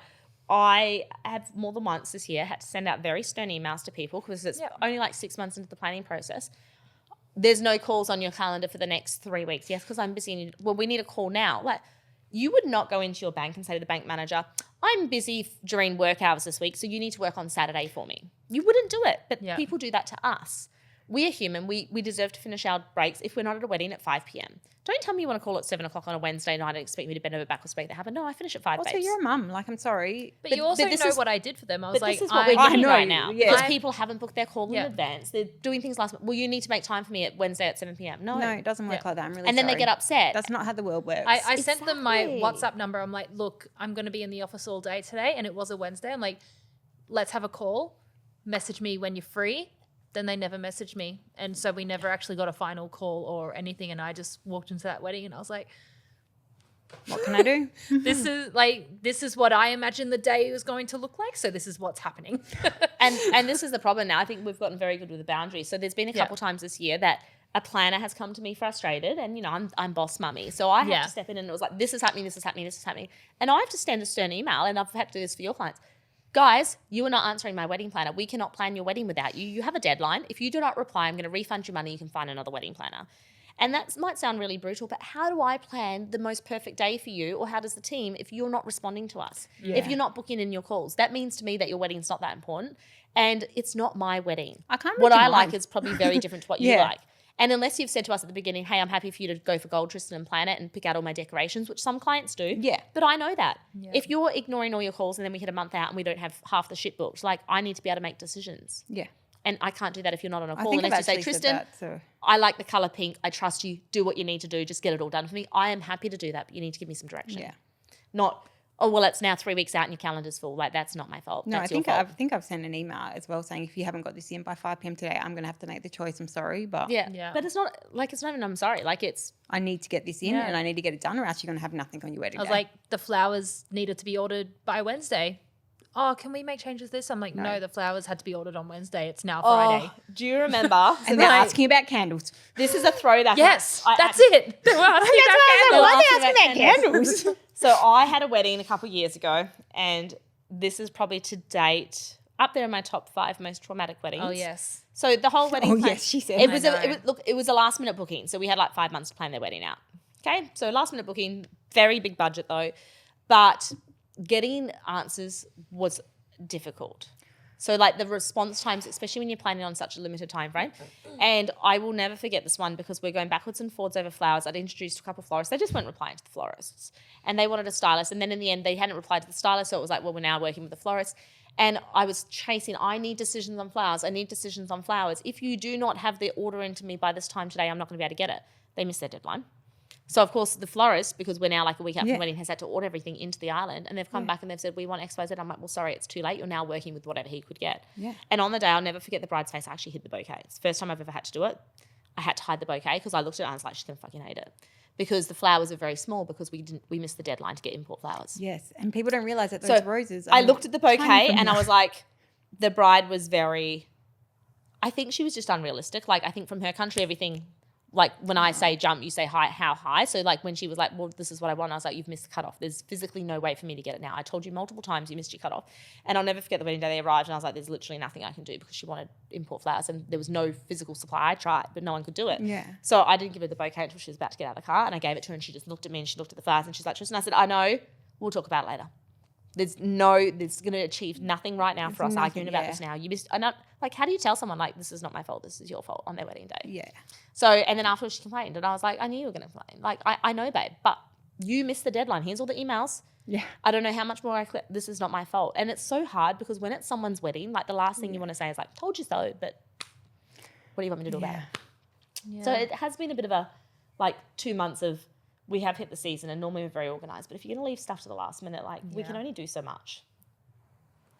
I have more than once this year had to send out very stern emails to people because it's only like 6 months into the planning process. There's no calls on your calendar for the next 3 weeks. Yes, because I'm busy. Well, we need a call now. Like, you would not go into your bank and say to the bank manager, I'm busy during work hours this week, so you need to work on Saturday for me. You wouldn't do it, but Yeah. people do that to us. We're human. We deserve to finish our breaks if we're not at a wedding at 5 p.m. Don't tell me you want to call at 7 o'clock on a Wednesday night and expect me to bend over backwards to make that happen. No, I finish at 5, Also, babes. you're a mum. Like, I'm sorry. But you also this know is- what I did for them. I was But like, this is what we're getting know, right now. yeah. Because people haven't booked their call Yeah. in advance. They're doing things last minute. Well, you need to make time for me at Wednesday at 7 p.m. No. No, it doesn't work like that. I'm really And then they sorry. get upset. That's not how the world works. I sent them my Exactly. WhatsApp number. I'm like, look, I'm going to be in the office all day today. And it was a Wednesday. I'm like, let's have a call. Message me when you're free. Then they never messaged me. And so we never actually got a final call or anything. And I just walked into that wedding and I was like, What can I do? this is what I imagined the day was going to look like. So this is what's happening. And this is the problem now. I think we've gotten very good with the boundaries. So there's been a Yeah. couple times this year that a planner has come to me frustrated and, you know, I'm boss mummy. So I had Yeah. to step in and it was like, this is happening, this is happening, this is happening. And I have to send a stern email and I've had to do this for your clients. Guys, you are not answering my wedding planner. We cannot plan your wedding without you. You have a deadline. If you do not reply, I'm going to refund your money. You can find another wedding planner. And that might sound really brutal, but how do I plan the most perfect day for you, or how does the team, if you're not responding to us, if you're not booking in your calls? That means to me that your wedding's not that important, and it's not my wedding. I can't What read I your like mind. is probably very different to what you Yeah. like. And unless you've said to us at the beginning, hey, I'm happy for you to go for gold, Tristan, and plan it and pick out all my decorations, which some clients do. Yeah. But I know that. Yeah. If you're ignoring all your calls and then we hit a month out and we don't have half the shit booked, like, I need to be able to make decisions. Yeah. And I can't do that if you're not on a I call. think I've Unless you say, actually said Tristan, that, so. I like the colour pink. I trust you. Do what you need to do. Just get it all done for me. I am happy to do that, but you need to give me some direction. Yeah. Not, oh, well, it's now 3 weeks out and your calendar's full. Like, that's not my fault. No, That's I your fault. think I've sent an email as well saying if you haven't got this in by 5 p.m. today, I'm going to have to make the choice. I'm sorry, but Yeah. But it's not even I'm sorry. Like, it's, I need to get this in Yeah. and I need to get it done or else you're going to have nothing on your wedding I was day. like, the flowers needed to be ordered by Wednesday. Oh, can we make changes to this? I'm like, no, the flowers had to be ordered on Wednesday. It's now Friday. Oh, do you remember? and they're like- asking about candles. This is a throwback. Yes, I that's it. They were asking about Why candles. are they asking about candles? So I had a wedding a couple of years ago, and this is probably to date up there in my top 5 most traumatic weddings. Oh, yes. So the whole wedding. Oh, plan- yes, she said. It I was know. it was a last minute booking, so we had like 5 months to plan their wedding out. Okay, so last minute booking, very big budget though, but getting answers was difficult. So like the response times, especially when you're planning on such a limited time frame. And I will never forget this one because we're going backwards and forwards over flowers. I'd introduced a couple of florists. They just weren't replying to the florists. And they wanted a stylist. And then in the end, they hadn't replied to the stylist. So it was like, well, we're now working with the florist. And I was chasing, I need decisions on flowers. I need decisions on flowers. If you do not have the order into me by this time today, I'm not going to be able to get it. They missed their deadline. So, of course, the florist, because we're now like a week out from the wedding, has had to order everything into the island. And they've come back and they've said, we want X, Y, Z. I'm like, well, sorry, it's too late. You're now working with whatever he could get. Yeah. And on the day, I'll never forget the bride's face. I actually hid the bouquet. It's the first time I've ever had to do it. I had to hide the bouquet because I looked at it and I was like, she's going to fucking hate it. Because the flowers are very small because we missed the deadline to get import flowers. Yes, and people don't realise that those roses I are looked at the tiny bouquet from and I that. was like, the bride was very, I think she was just unrealistic. Like, I think from her country, everything, like when I say jump, you say high, how high? So like when she was like, well, this is what I want, I was like, you've missed the cutoff. There's physically no way for me to get it now. I told you multiple times you missed your cutoff. And I'll never forget the wedding day they arrived and I was like, there's literally nothing I can do because she wanted import flowers and there was no physical supply. I tried, but no one could do it. Yeah. So I didn't give her the bouquet until she was about to get out of the car and I gave it to her and she just looked at me and she looked at the flowers and she's like, Tristan, I said, I know, we'll talk about it later. There's going to achieve nothing right now for us arguing about this now. You missed, like, how do you tell someone, like, this is not my fault, this is your fault on their wedding day? Yeah. So, and then afterwards she complained and I was like, I knew you were going to complain. Like, I know, babe, but you missed the deadline. Here's all the emails. Yeah. I don't know how much more this is not my fault. And it's so hard because when it's someone's wedding, like the last thing you want to say is like, told you so, but what do you want me to do about it? Yeah. So it has been a bit of a, like 2 months of, we have hit the season and normally we're very organised, but if you're going to leave stuff to the last minute, like we can only do so much.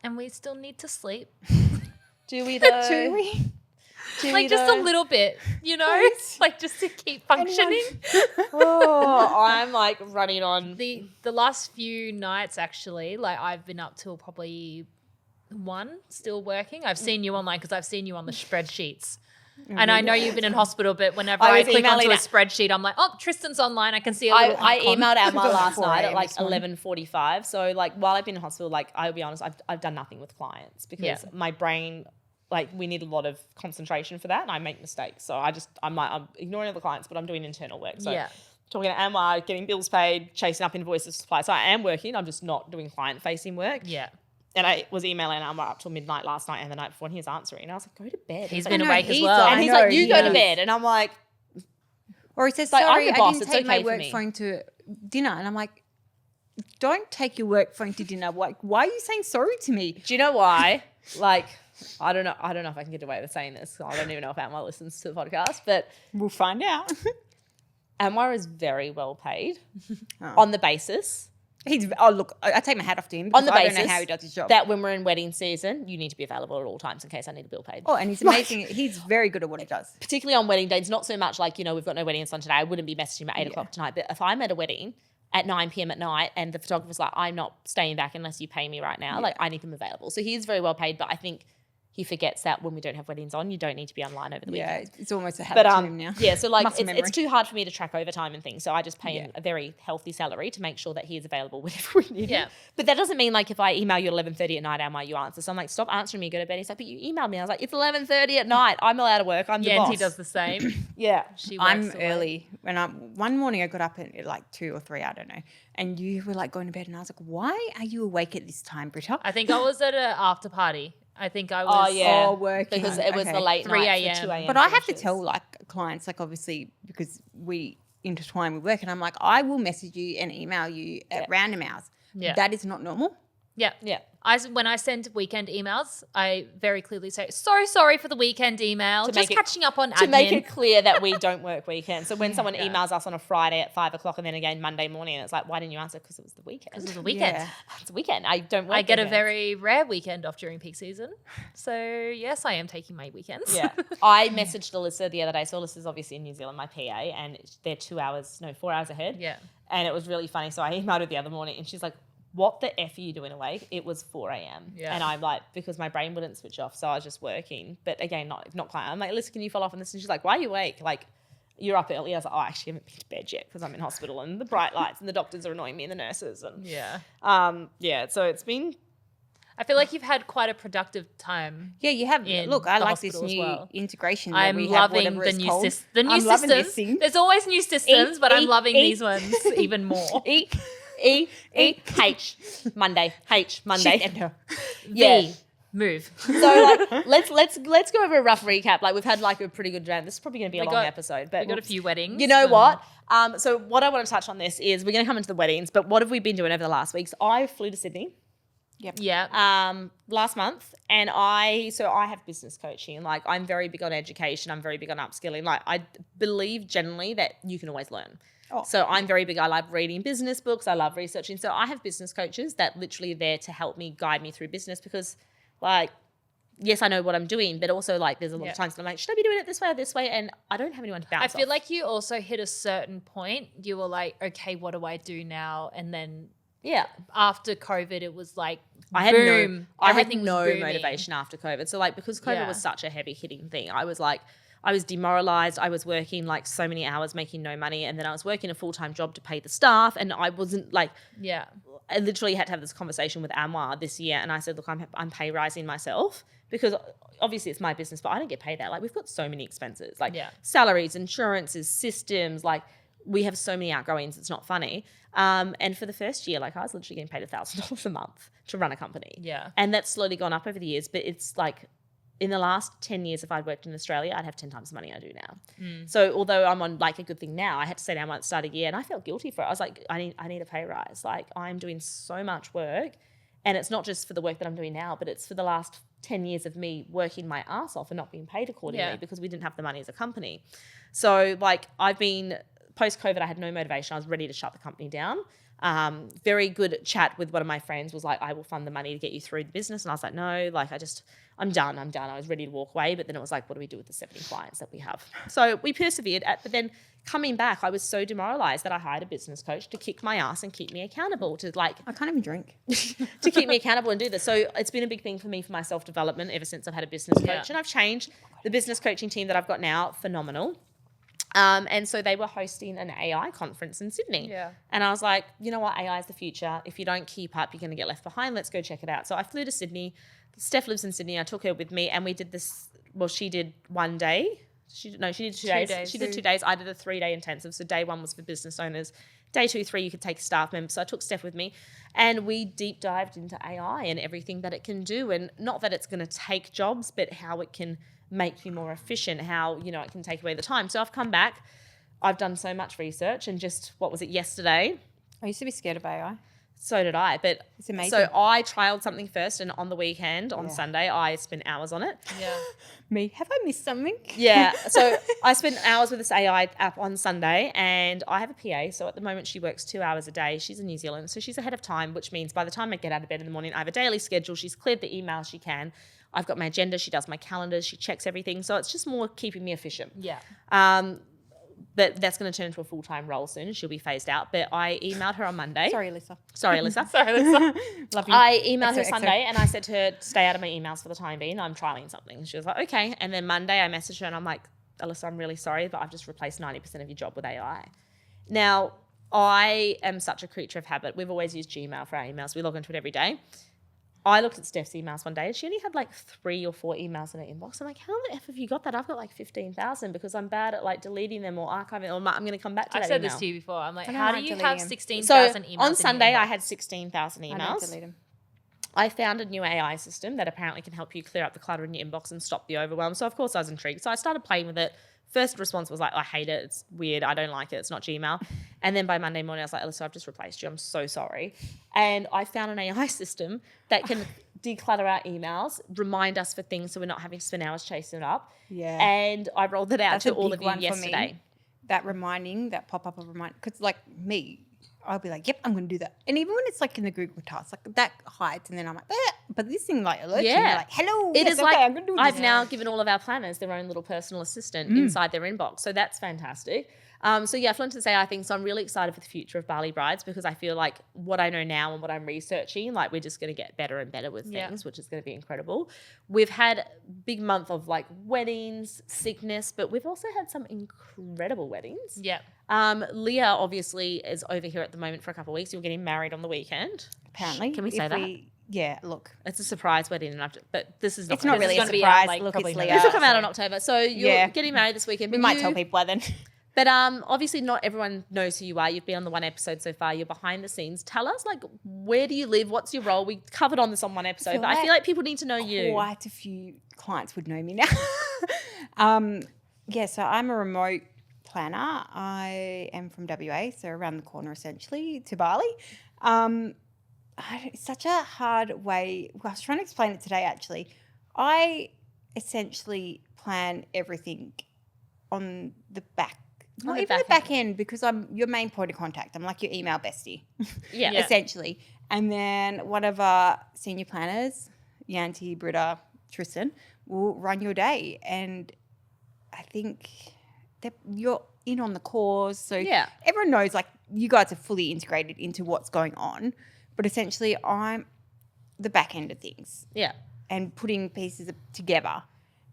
And we still need to sleep. Do we though? Do we? Do Like we just though? a little bit, you know? Please. Like just to keep functioning. Oh, I'm like running on. The last few nights actually, like I've been up till probably 1 still working. I've seen you online because I've seen you on the spreadsheets. And I know you've been in hospital, but whenever I I was click onto a emailing spreadsheet, I'm like, oh, Tristan's online. I can see a little I icon. emailed Emma last 4 night at a.m. like this morning. 11:45. So like while I've been in hospital, like I'll be honest, I've done nothing with clients because my brain, like we need a lot of concentration for that, and I make mistakes. So I'm ignoring all the clients, but I'm doing internal work. So talking to Emma, getting bills paid, chasing up invoices, supplies. So I am working. I'm just not doing client facing work. Yeah. And I was emailing Emma up till midnight last night and the night before, and he was answering. And I was like, go to bed. He's He's been no, awake as he's well. on. and he's I know, like, you he go to is. bed. And I'm like, Or he says, Like, I'm sorry, your I boss, didn't it's take my okay for work me. phone to dinner. And I'm like, don't take your work phone to dinner. Like, why are you saying sorry to me? do you know why? Like, I don't know if I can get away with saying this. I don't even know if Anwar listens to the podcast, but We'll find out. Anwar is very well paid Oh. on the basis Look, I take my hat off to him on because the I basis don't know how he does his job. that when we're in wedding season, you need to be available at all times in case I need a bill paid. Oh, and he's amazing. He's very good at what he does. Particularly on wedding days, not so much like, you know, we've got no weddings on today. I wouldn't be messaging him at 8 o'clock tonight. But if I'm at a wedding at 9 p.m. at night and the photographer's like, I'm not staying back unless you pay me right now, like I need them available. So he is very well paid, but I think he forgets that when we don't have weddings on, you don't need to be online over the weekend. It's almost a habit to him now. Yeah, so like Muscle memory. it's too hard for me to track overtime and things. So I just pay him a very healthy salary to make sure that he is available whenever we need him. But that doesn't mean like if I email you at 11:30 at night, Emma, you answer. So I'm like, stop answering me, go to bed. He's like, but you emailed me. I was like, it's 11:30 at night. I'm allowed to work. I'm the boss. Auntie does the same. She works I'm away. early. One morning I got up at like 2 or 3, I don't know. And you were like going to bed and I was like, why are you awake at this time, Britta? I think I was at an after party. I think I was working. Because it was the late 3 night, a.m. the 2 a.m. But I have to finishes. tell like clients, like obviously because we intertwine with work and I'm like, I will message you and email you at random hours. Yeah. That is not normal. Yeah. Yeah. When I send weekend emails, I very clearly say, so sorry for the weekend email. Just catching up on admin. To make it clear that we don't work weekends. So when someone emails us on a Friday at 5 o'clock and then again Monday morning, it's like, why didn't you answer? Because it was the weekend. Because it was the weekend. Yeah. It's a weekend. I don't work I get weekends. a very rare weekend off during peak season. So, yes, I am taking my weekends. Yeah. I messaged Alyssa the other day. So Alyssa's obviously in New Zealand, my PA, and they're 4 hours ahead. Yeah. And it was really funny. So I emailed her the other morning and she's like, what the F are you doing awake? It was 4 a.m. Yeah. And I'm like, because my brain wouldn't switch off. So I was just working. But again, not quite. I'm like, Alyssa, can you follow up on this? And she's like, why are you awake? Like, you're up early. I was like, oh, I actually haven't been to bed yet because I'm in hospital and the bright lights and the doctors are annoying me and the nurses. And so it's been. I feel like you've had quite a productive time. Yeah, you have. In Look, I the like this hospital as new well. integration. That I'm we have, loving whatever the it's new called. system. The new I'm loving this systems. thing. There's always new systems, but I'm loving these ones even more. H Monday. H Monday. Shift enter. V, move. So like, let's go over a rough recap. Like we've had like a pretty good jam. This is probably going to be a long episode, but We got a few weddings. You know what? So what I want to touch on this is we're going to come into the weddings, but what have we been doing over the last weeks? I flew to Sydney. Yeah. Last month, and I have business coaching. Like I'm very big on education. I'm very big on upskilling. Like I believe generally that you can always learn. So I'm very big. I love reading business books. I love researching. So I have business coaches that literally are there to help me guide me through business because like, yes, I know what I'm doing, but also like there's a lot of times that I'm like, should I be doing it this way or this way? And I don't have anyone to bounce I feel off. like you also hit a certain point. You were like, okay, what do I do now? And then after COVID, it was like, I had boom, no everything was booming. motivation after COVID. So like because COVID was such a heavy hitting thing, I was like, I was demoralized. I was working like so many hours, making no money. And then I was working a full-time job to pay the staff. And I wasn't like, I literally had to have this conversation with Amwa this year. And I said, look, I'm pay rising myself because obviously it's my business, but I don't get paid that. Like we've got so many expenses, like salaries, insurances, systems, like we have so many outgoings. It's not funny. And for the first year, like I was literally getting paid $1,000 a month to run a company. Yeah. And that's slowly gone up over the years, but it's like, in the last 10 years, if I'd worked in Australia, I'd have 10 times the money I do now. So although I'm on like a good thing now, I had to say down at the start of the year and I felt guilty for it. I was like, I need a pay rise. Like I'm doing so much work and it's not just for the work that I'm doing now, but it's for the last 10 years of me working my ass off and not being paid accordingly because we didn't have the money as a company. So like I've been, post-COVID, I had no motivation. I was ready to shut the company down. Very good chat with one of my friends was like, I will fund the money to get you through the business. And I was like, no, like I'm done. I was ready to walk away. But then it was like, what do we do with the 70 clients that we have? So we persevered. But then coming back, I was so demoralized that I hired a business coach to kick my ass and keep me accountable to like, I can't even drink. to keep me accountable and do this. So it's been a big thing for me for my self-development ever since I've had a business coach. And I've changed the business coaching team that I've got now. Phenomenal. And so they were hosting an AI conference in Sydney. Yeah. And I was like, you know what? AI is the future. If you don't keep up, you're going to get left behind. Let's go check it out. So I flew to Sydney. Steph lives in Sydney. I took her with me and we did this. Well, she did one day. She did 2 days. She did 2 days. I did a 3-day intensive. So day 1 was for business owners. Day 2, 3, you could take a staff member. So I took Steph with me and we deep dived into AI and everything that it can do. And not that it's going to take jobs, but how it can make you more efficient, how, you know, it can take away the time. So I've come back. I've done so much research and just, what was it, yesterday? I used to be scared of AI. So did I. But it's amazing. So I trialed something first and on the weekend, on Sunday, I spent hours on it. Yeah. Me, have I missed something? Yeah. So I spent hours with this AI app on Sunday and I have a PA. So at the moment she works 2 hours a day. She's in New Zealand. So she's ahead of time, which means by the time I get out of bed in the morning, I have a daily schedule. She's cleared the email she can. I've got my agenda. She does my calendars. She checks everything. So it's just more keeping me efficient. Yeah. but that's going to turn into a full-time role soon and she'll be phased out. But I emailed her on Monday. Sorry, Alyssa. Sorry, Alyssa. Love you. I emailed her XOXO. Sunday and I said to her, stay out of my emails for the time being. I'm trialing something. She was like, okay. And then Monday I messaged her and I'm like, Alyssa, I'm really sorry, but I've just replaced 90% of your job with AI. Now, I am such a creature of habit. We've always used Gmail for our emails. We log into it every day. I looked at Steph's emails one day and she only had like 3 or 4 emails in her inbox. I'm like, how the F have you got that? I've got like 15,000 because I'm bad at like deleting them or archiving, or I'm going to come back to I've that said email. this to you before. I'm like, I don't how like do you deleting have them. 16,000 emails? On in Sunday, your I inbox? had 16,000 I don't emails. delete them. I found a new AI system that apparently can help you clear up the clutter in your inbox and stop the overwhelm. So, of course, I was intrigued. So I started playing with it. First response was like, I hate it. It's weird. I don't like it. It's not Gmail. And then by Monday morning, I was like, Alyssa, I've just replaced you. I'm so sorry. And I found an AI system that can declutter our emails, remind us for things so we're not having to spend hours chasing it up. Yeah. And I rolled it out That's to a all big of you one for me. yesterday. That reminding, that pop-up of remind, because like me, I'll be like, yep, I'm going to do that. And even when it's like in the Google tasks, like that hides and then I'm like, but this thing like alerts you, Yeah. you're like, hello. It yes, is okay, like I'm gonna do this. I've now given all of our planners their own little personal assistant inside their inbox. So that's fantastic. So yeah, I wanted to say I think so. I'm really excited for the future of Bali Brides because I feel like what I know now and what I'm researching, like we're just going to get better and better with things, which is going to be incredible. We've had a big month of like weddings, sickness, but we've also had some incredible weddings. Yeah. Leah obviously is over here at the moment for a couple of weeks. You're getting married on the weekend. Apparently. Can we say that? Yeah, look. It's a surprise wedding, and but this is not. It's not this really is a gonna be out, surprise. like, Look, probably it's November. Leah. This will come out in October, so you're getting married this weekend. We But might tell people by then. But obviously not everyone knows who you are. You've been on the one episode so far. You're behind the scenes. Tell us, like, where do you live? What's your role? We covered on this on one episode, but I feel like people need to know you. Quite a few clients would know me now. Yeah, so I'm a remote planner. I am from WA, so around the corner essentially to Bali. It's such a hard way. I was trying to explain it today actually. I essentially plan everything on the back. Not even the back end because I'm your main point of contact. I'm like your email bestie. Yeah. Essentially. And then one of our senior planners, Yanti, Britta, Tristan, will run your day. And I think that you're in on the cause. So everyone knows like you guys are fully integrated into what's going on. But essentially I'm the back end of things. Yeah. And putting pieces together.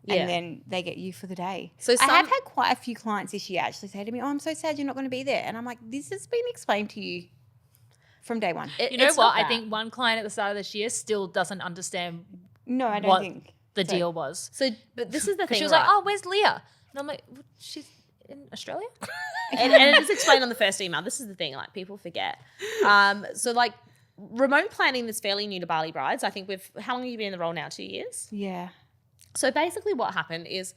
Yeah. And then they get you for the day. So I have had quite a few clients this year actually say to me, oh, I'm so sad you're not going to be there. And I'm like, this has been explained to you from day one. You know what? I think one client at the start of this year still doesn't understand No, I don't what think. the deal was. So, but this is the thing. She was right? like, oh, where's Leah? And I'm like, she's in Australia? and it is explained on the first email. This is the thing, like people forget. So like remote planning is fairly new to Bali Brides. I think how long have you been in the role now? 2 years? Yeah. So basically what happened is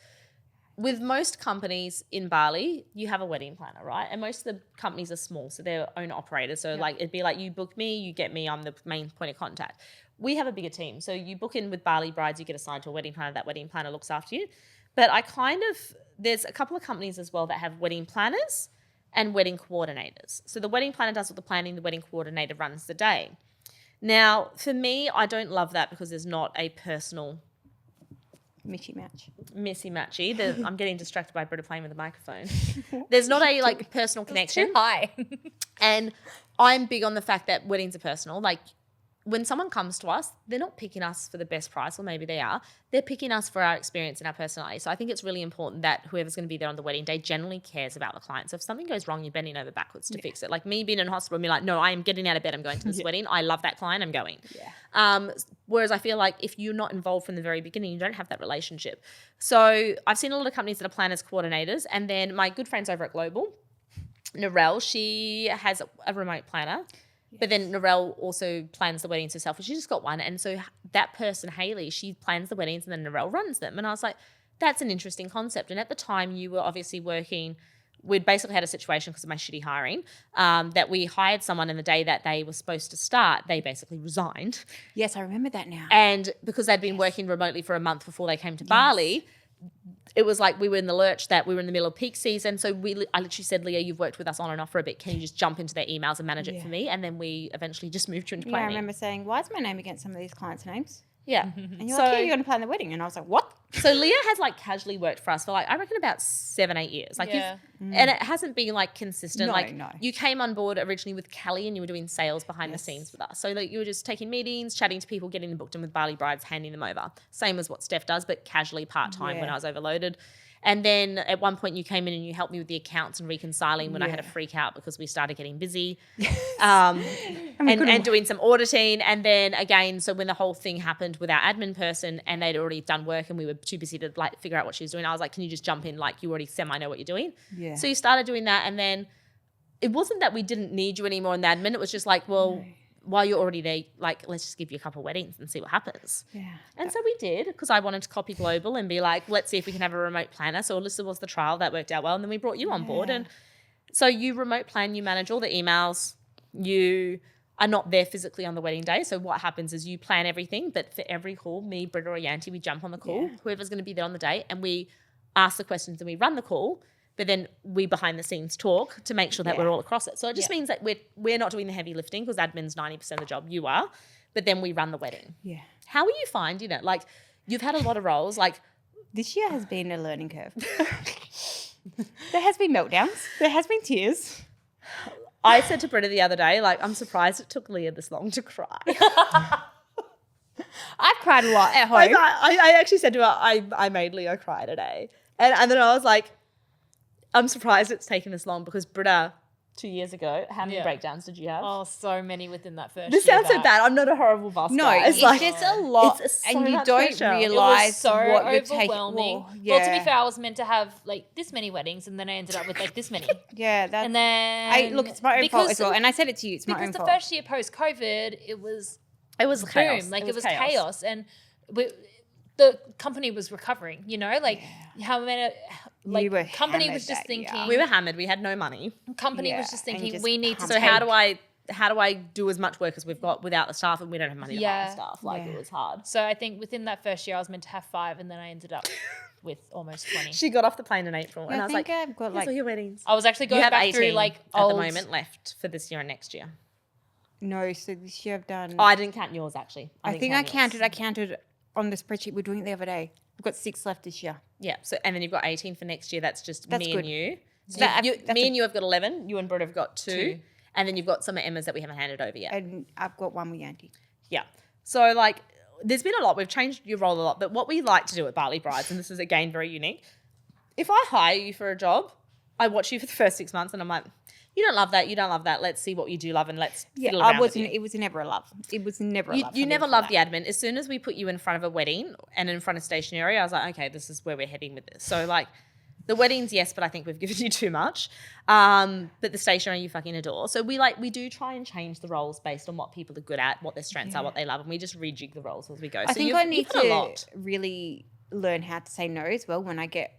with most companies in Bali, you have a wedding planner, right? And most of the companies are small, so they're own operators. So like it'd be like you book me, you get me, I'm the main point of contact. We have a bigger team. So you book in with Bali Brides, you get assigned to a wedding planner, that wedding planner looks after you. But there's a couple of companies as well that have wedding planners and wedding coordinators. So the wedding planner does all the planning, the wedding coordinator runs the day. Now, for me, I don't love that because there's not a personal Missy-matchy. I'm getting distracted by Britta playing with the microphone. There's not a like personal connection. Too high. And I'm big on the fact that weddings are personal. Like when someone comes to us, they're not picking us for the best price, or maybe they are. They're picking us for our experience and our personality. So I think it's really important that whoever's going to be there on the wedding day generally cares about the client. So if something goes wrong, you're bending over backwards to fix it. Like me being in hospital and be like, no, I am getting out of bed. I'm going to this wedding. I love that client. I'm going. Yeah. Whereas I feel like if you're not involved from the very beginning, you don't have that relationship. So I've seen a lot of companies that are planners, coordinators, and then my good friends over at Global, Narelle, she has a remote planner. But then Narelle also plans the weddings herself. She just got one. And so that person, Hayley, she plans the weddings and then Narelle runs them. And I was like, that's an interesting concept. And at the time you were obviously working, we'd basically had a situation because of my shitty hiring, that we hired someone and the day that they were supposed to start, they basically resigned. Yes, I remember that now. And because they'd been working remotely for a month before they came to Bali, it was like we were in the lurch that we were in the middle of peak season. So I literally said, Leah, you've worked with us on and off for a bit. Can you just jump into their emails and manage it for me? And then we eventually just moved you into planning. I remember saying, why is my name against some of these clients' names? Yeah. And you're like, yeah, you're going to plan the wedding. And I was like, what? So Leah has like casually worked for us for like, I reckon about 7-8 years. Like Yeah. and it hasn't been like consistent. No, like no. you came on board originally with Callie and you were doing sales behind the scenes with us. So like you were just taking meetings, chatting to people, getting them booked in with Bali Brides, handing them over. Same as what Steph does, but casually part-time when I was overloaded. And then at one point you came in and you helped me with the accounts and reconciling when I had a freak out because we started getting busy and doing some auditing. And then again, so when the whole thing happened with our admin person and they'd already done work and we were too busy to like figure out what she was doing, I was like, can you just jump in? Like you already semi-know what you're doing. Yeah. So you started doing that. And then it wasn't that we didn't need you anymore in the admin. It was just like, well, while you're already there, like, let's just give you a couple of weddings and see what happens. Yeah. And so we did, because I wanted to copy global and be like, let's see if we can have a remote planner. So Alyssa was the trial. That worked out well. And then we brought you on board. And so you remote plan, you manage all the emails. You are not there physically on the wedding day. So what happens is you plan everything. But for every call, me, Britta or Yanti, we jump on the call, whoever's going to be there on the day, and we ask the questions and we run the call. But then we behind the scenes talk to make sure that we're all across it. So it just means that we're not doing the heavy lifting because admin's 90% of the job. You are. But then we run the wedding. Yeah. How are you finding it? Like you've had a lot of roles. Like this year has been a learning curve. There has been meltdowns. There has been tears. I said to Britta the other day, like, I'm surprised it took Leah this long to cry. I've cried a lot at home. I actually said to her, I made Leah cry today. And then I was like, I'm surprised it's taken this long because Britta, 2 years ago, how many breakdowns did you have? Oh, so many within that first This year sounds so bad. I'm not a horrible boss. No, guys. it's like, just a lot it's so and you much don't pressure. realise so what you're taking. overwhelming. Well, to be fair, I was meant to have like this many weddings and then I ended up with like this many. That's, and then look, it's my own fault as well. And I said it to you, it's my own fault. Because the first year post-COVID, it was chaos. Boom. Like it was chaos. And the company was recovering, you know, like how many, like company was just thinking. We were hammered. We had no money. Company was just thinking we need to. So how do I do as much work as we've got without the staff and we don't have money to hire staff? Like it was hard. So I think within that first year I was meant to have 5 and then I ended up with almost 20. She got off the plane in April and I was like, I've got like all your weddings. I was actually going back through like at the moment left for this year and next year. No, so this year I've done. Oh, I didn't count yours actually. I think I counted on the spreadsheet we're doing it the other day. We've got 6 left this year. Yeah. So and then you've got 18 for next year. That's just me good. and you. So That's me and you have got 11. You and Britta have got 2. And then you've got some of Emma's that we haven't handed over yet. And I've got 1 with Yanti. Yeah. So like there's been a lot. We've changed your role a lot. But what we like to do at Bali Brides, and this is again very unique, if I hire you for a job, I watch you for the first 6 months and I'm like, you don't love that. You don't love that. Let's see what you do love and let's fiddle around with you. It was never a love. It was never a love. You never loved the admin. As soon as we put you in front of a wedding and in front of stationery, I was like, okay, this is where we're heading with this. So like the weddings, yes, but I think we've given you too much. But the stationery you fucking adore. So we do try and change the roles based on what people are good at, what their strengths are, what they love, and we just rejig the roles as we go. I think I need to really learn how to say no as well when I get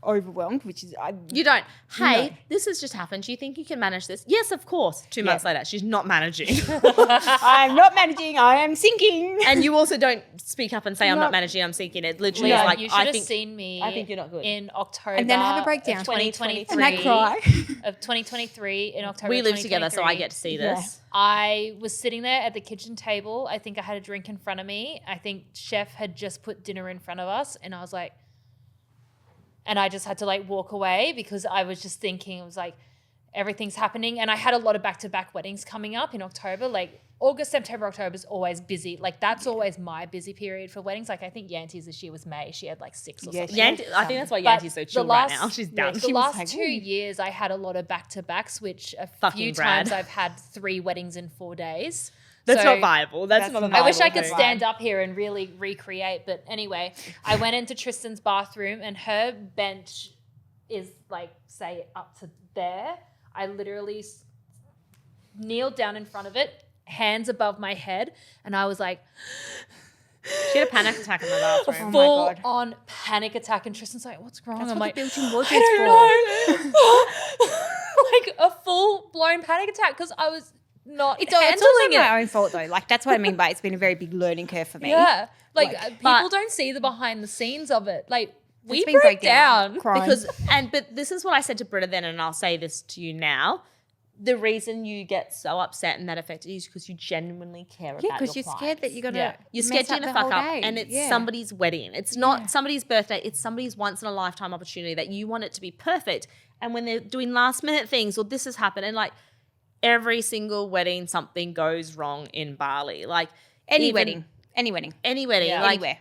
overwhelmed, which is you don't. Hey, this has just happened. Do you think you can manage this? Yes, of course. 2 months later, she's not managing. I'm not managing. I am sinking. And you also don't speak up and say I'm not managing. I'm sinking. It literally is like you should have seen me. I think you're not good in October, and then I have a breakdown. 2023, and I cry. Of 2023 in October. We live together, so I get to see this. I was sitting there at the kitchen table. I think I had a drink in front of me. I think Chef had just put dinner in front of us, and I was like. And I just had to like walk away because I was just thinking, it was like everything's happening. And I had a lot of back-to-back weddings coming up in October. Like August, September, October is always busy. Like that's always my busy period for weddings. Like I think Yanti's this year was May. She had like 6 or something. I think that's why Yanti's so chill right now. She's done. The last 2 years I had a lot of back-to-backs, which a few times I've had 3 weddings in 4 days. That's not viable. That's not a viable. I wish I could stand up here and really recreate. But anyway, I went into Tristan's bathroom and her bench is like, say, up to there. I literally kneeled down in front of it, hands above my head. And I was like... She had a panic attack in the bathroom. A full-on panic attack. And Tristan's like, what's wrong? That's I'm like, built-in wardrobe's I don't know. Like a full-blown panic attack because I was... It's also my own fault though. Like that's what I mean by it's been a very big learning curve for me. Yeah, like people don't see the behind the scenes of it. Like we broke down but this is what I said to Britta then, and I'll say this to you now. the reason you get so upset and that affected you is because you genuinely care about your because you're scared that you're gonna You're scared you're going to fuck up and it's somebody's wedding. It's not somebody's birthday. It's somebody's once in a lifetime opportunity that you want it to be perfect. And when they're doing last minute things or this has happened and like every single wedding, something goes wrong in Bali. Like any wedding. Yeah. Like, Anywhere.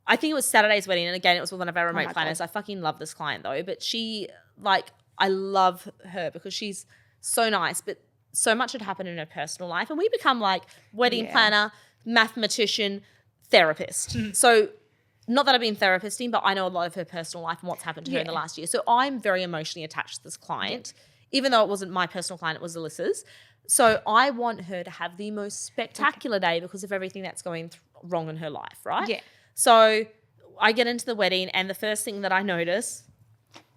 I think it was Saturday's wedding. And again, it was with one of our remote planners. God. I fucking love this client though. But she like, I love her because she's so nice, but so much had happened in her personal life. And we become like wedding planner, mathematician, therapist. So not that I've been therapist-ing, but I know a lot of her personal life and what's happened to her in the last year. So I'm very emotionally attached to this client, even though it wasn't my personal client, it was Alyssa's. So I want her to have the most spectacular day because of everything that's going wrong in her life, right? Yeah. So I get into the wedding and the first thing that I notice,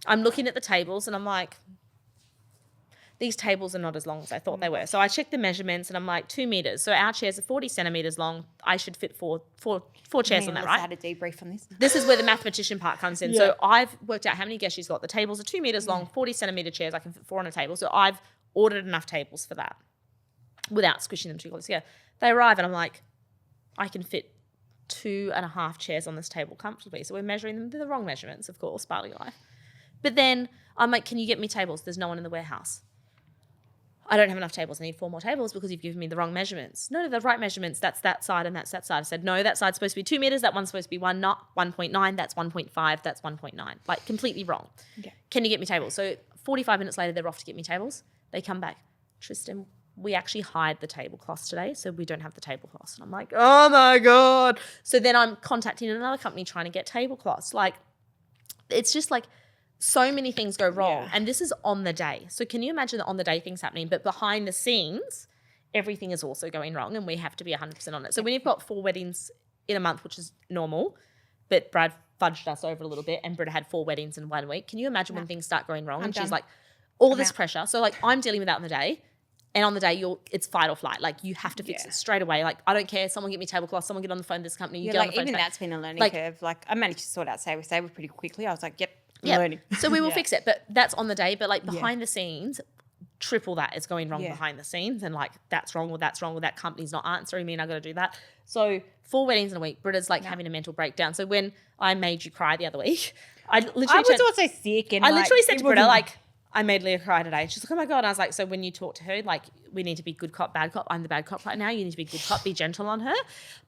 I'm looking at the tables and I'm like, these tables are not as long as I thought they were. So I checked the measurements and I'm like 2 meters. So our chairs are 40 centimeters long. I should fit four chairs on that, right? I had a debrief on this. This is where the mathematician part comes in. So I've worked out how many guests she's got. The tables are 2 meters long, 40 centimeter chairs. I can fit 4 on a table. So I've ordered enough tables for that without squishing them too close together. They arrive and I'm like, I can fit 2.5 chairs on this table comfortably. So we're measuring them. They're the wrong measurements, of course, Bali life. But then I'm like, can you get me tables? There's no one in the warehouse. I don't have enough tables. I need 4 more tables because you've given me the wrong measurements. No, the right measurements. That's that side and that's that side. I said, no, that side's supposed to be 2 meters. That one's supposed to be 1.9. That's 1.5. That's 1.9. Like completely wrong. Yeah. Can you get me tables? So 45 minutes later, they're off to get me tables. They come back. Tristan, we actually hired the tablecloths today, so we don't have the tablecloths. And I'm like, oh my God. So then I'm contacting another company trying to get tablecloths. Like, it's just like, so many things go wrong and this is on the day. So can you imagine the on the day things happening, but behind the scenes, everything is also going wrong and we have to be 100% on it. So when you've got 4 weddings in a month, which is normal, but Brad fudged us over a little bit and Britta had 4 weddings in 1 week. Can you imagine when things start going wrong? And she's like, all this pressure. So like I'm dealing with that on the day. And on the day, it's fight or flight. Like you have to fix it straight away. Like I don't care. Someone get me tablecloth. Someone get on the phone to this company. You get on the phone. Even that's been a learning curve. Like I managed to sort out Sabre pretty quickly. I was like, yep. Learning. So we will fix it. But that's on the day. But like behind the scenes, triple that is going wrong behind the scenes. And like that's wrong or that company's not answering me and I got to do that. So 4 weddings in a week. Britta's like having a mental breakdown. So when I made you cry the other week, I was also sick. And I literally said to Britta, like, I made Leah cry today. She's like, oh my God. And I was like, so when you talk to her, like, we need to be good cop, bad cop. I'm the bad cop right now. You need to be good cop, be gentle on her.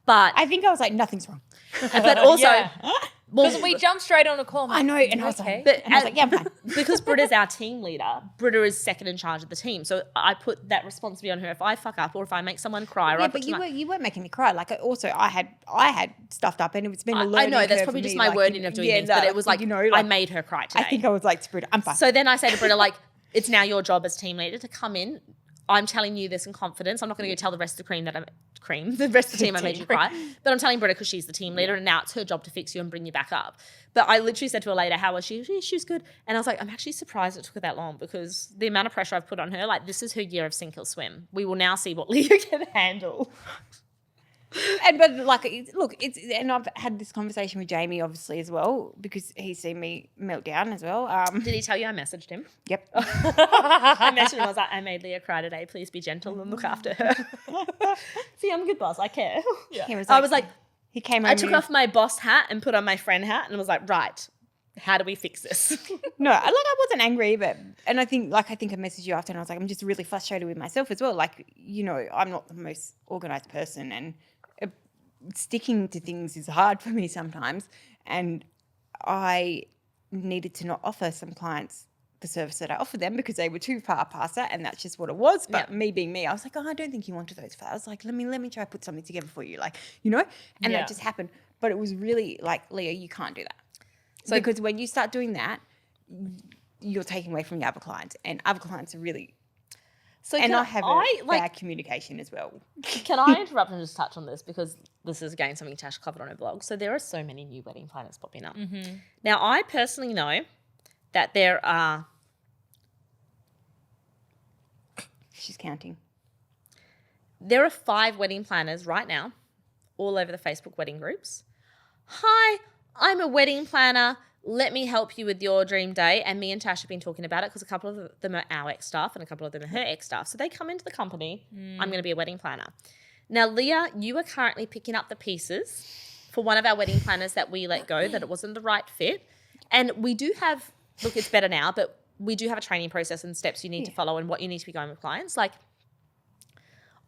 But I think I was like, nothing's wrong. But also, because we jumped straight on a call. I know. And I was like, yeah, I'm fine. Because Britta's our team leader, Britta is second in charge of the team. So I put that responsibility on her. If I fuck up or if I make someone cry. Or but you weren't making me cry. Like also, I had stuffed up and it's been a learning I know, that's curve probably for just me, my like, wording of doing things. But it was like, I made her cry today. I think I was like to Britta, I'm fine. So then I say to Britta, like, it's now your job as team leader to come in. I'm telling you this in confidence. I'm not going to go tell the rest of the the rest of the team I made you cry. But I'm telling Britta because she's the team leader and now it's her job to fix you and bring you back up. But I literally said to her later, how was she? She was good. And I was like, I'm actually surprised it took her that long because the amount of pressure I've put on her, like this is her year of sink or swim. We will now see what Leah can handle. But like, look, and I've had this conversation with Jamie obviously as well because he's seen me melt down as well. Did he tell you I messaged him? Yep. I messaged him. I was like, I made Leah cry today. Please be gentle and look after her. See, I'm a good boss. I care. Yeah. He came. I took off my boss hat and put on my friend hat and was like, right, how do we fix this? No, I wasn't angry, and I think I messaged you after and I was like, I'm just really frustrated with myself as well. Like, I'm not the most organized person and sticking to things is hard for me sometimes. And I needed to not offer some clients the service that I offered them because they were too far past that and that's just what it was. But me being me, I was like, I don't think you wanted those flowers. I was like, let me try to put something together for you. Like, and that just happened. But it was really like, Leah, you can't do that. So because when you start doing that, you're taking away from your other clients and other clients are really... So and I have bad communication as well. Can I interrupt and just touch on this because this is again something Tash covered on her blog. So there are so many new wedding planners popping up. Mm-hmm. Now I personally know that there are... She's counting. There are 5 wedding planners right now all over the Facebook wedding groups. Hi, I'm a wedding planner. Let me help you with your dream day. And me and Tash have been talking about it because a couple of them are our ex-staff and a couple of them are her ex-staff. So they come into the company. I'm going to be a wedding planner. Now, Leah, you are currently picking up the pieces for one of our wedding planners that we let go, that it wasn't the right fit. And we do have, look, it's better now, but we do have a training process and steps you need to follow and what you need to be going with clients. Like,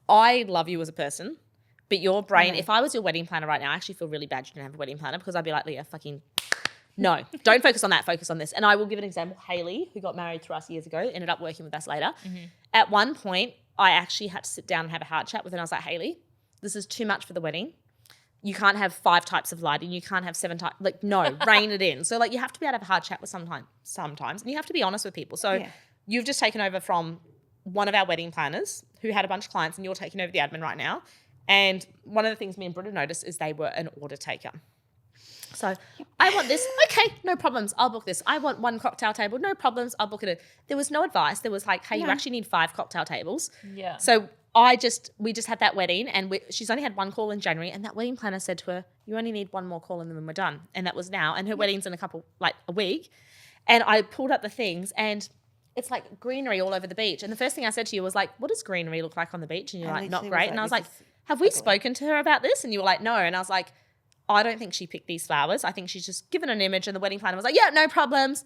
I love you as a person, but your brain, if I was your wedding planner right now, I actually feel really bad you didn't have a wedding planner because I'd be like, Leah, fucking no, don't focus on that, focus on this. And I will give an example. Haley, who got married through us years ago, ended up working with us later. At one point, I actually had to sit down and have a hard chat with her. And I was like, Haley, this is too much for the wedding. You can't have 5 types of lighting. You can't have 7 types. Like, no, rein it in. So, like, you have to be able to have a hard chat with sometimes. And you have to be honest with people. So you've just taken over from one of our wedding planners who had a bunch of clients and you're taking over the admin right now. And one of the things me and Britta noticed is they were an order taker. So I want this. Okay, no problems. I'll book this. I want 1 cocktail table. No problems. I'll book it. There was no advice. There was like, hey, you actually need 5 cocktail tables. Yeah. So we just had that wedding and she's only had 1 call in January and that wedding planner said to her, you only need 1 more call and then we're done. And that was now. And her wedding's in a week. And I pulled up the things and it's like greenery all over the beach. And the first thing I said to you was like, what does greenery look like on the beach? And you're like, not great. And I was like, have we spoken to her about this? And you were like, no. And I was like, I don't think she picked these flowers. I think she's just given an image and the wedding planner was like, yeah, no problems.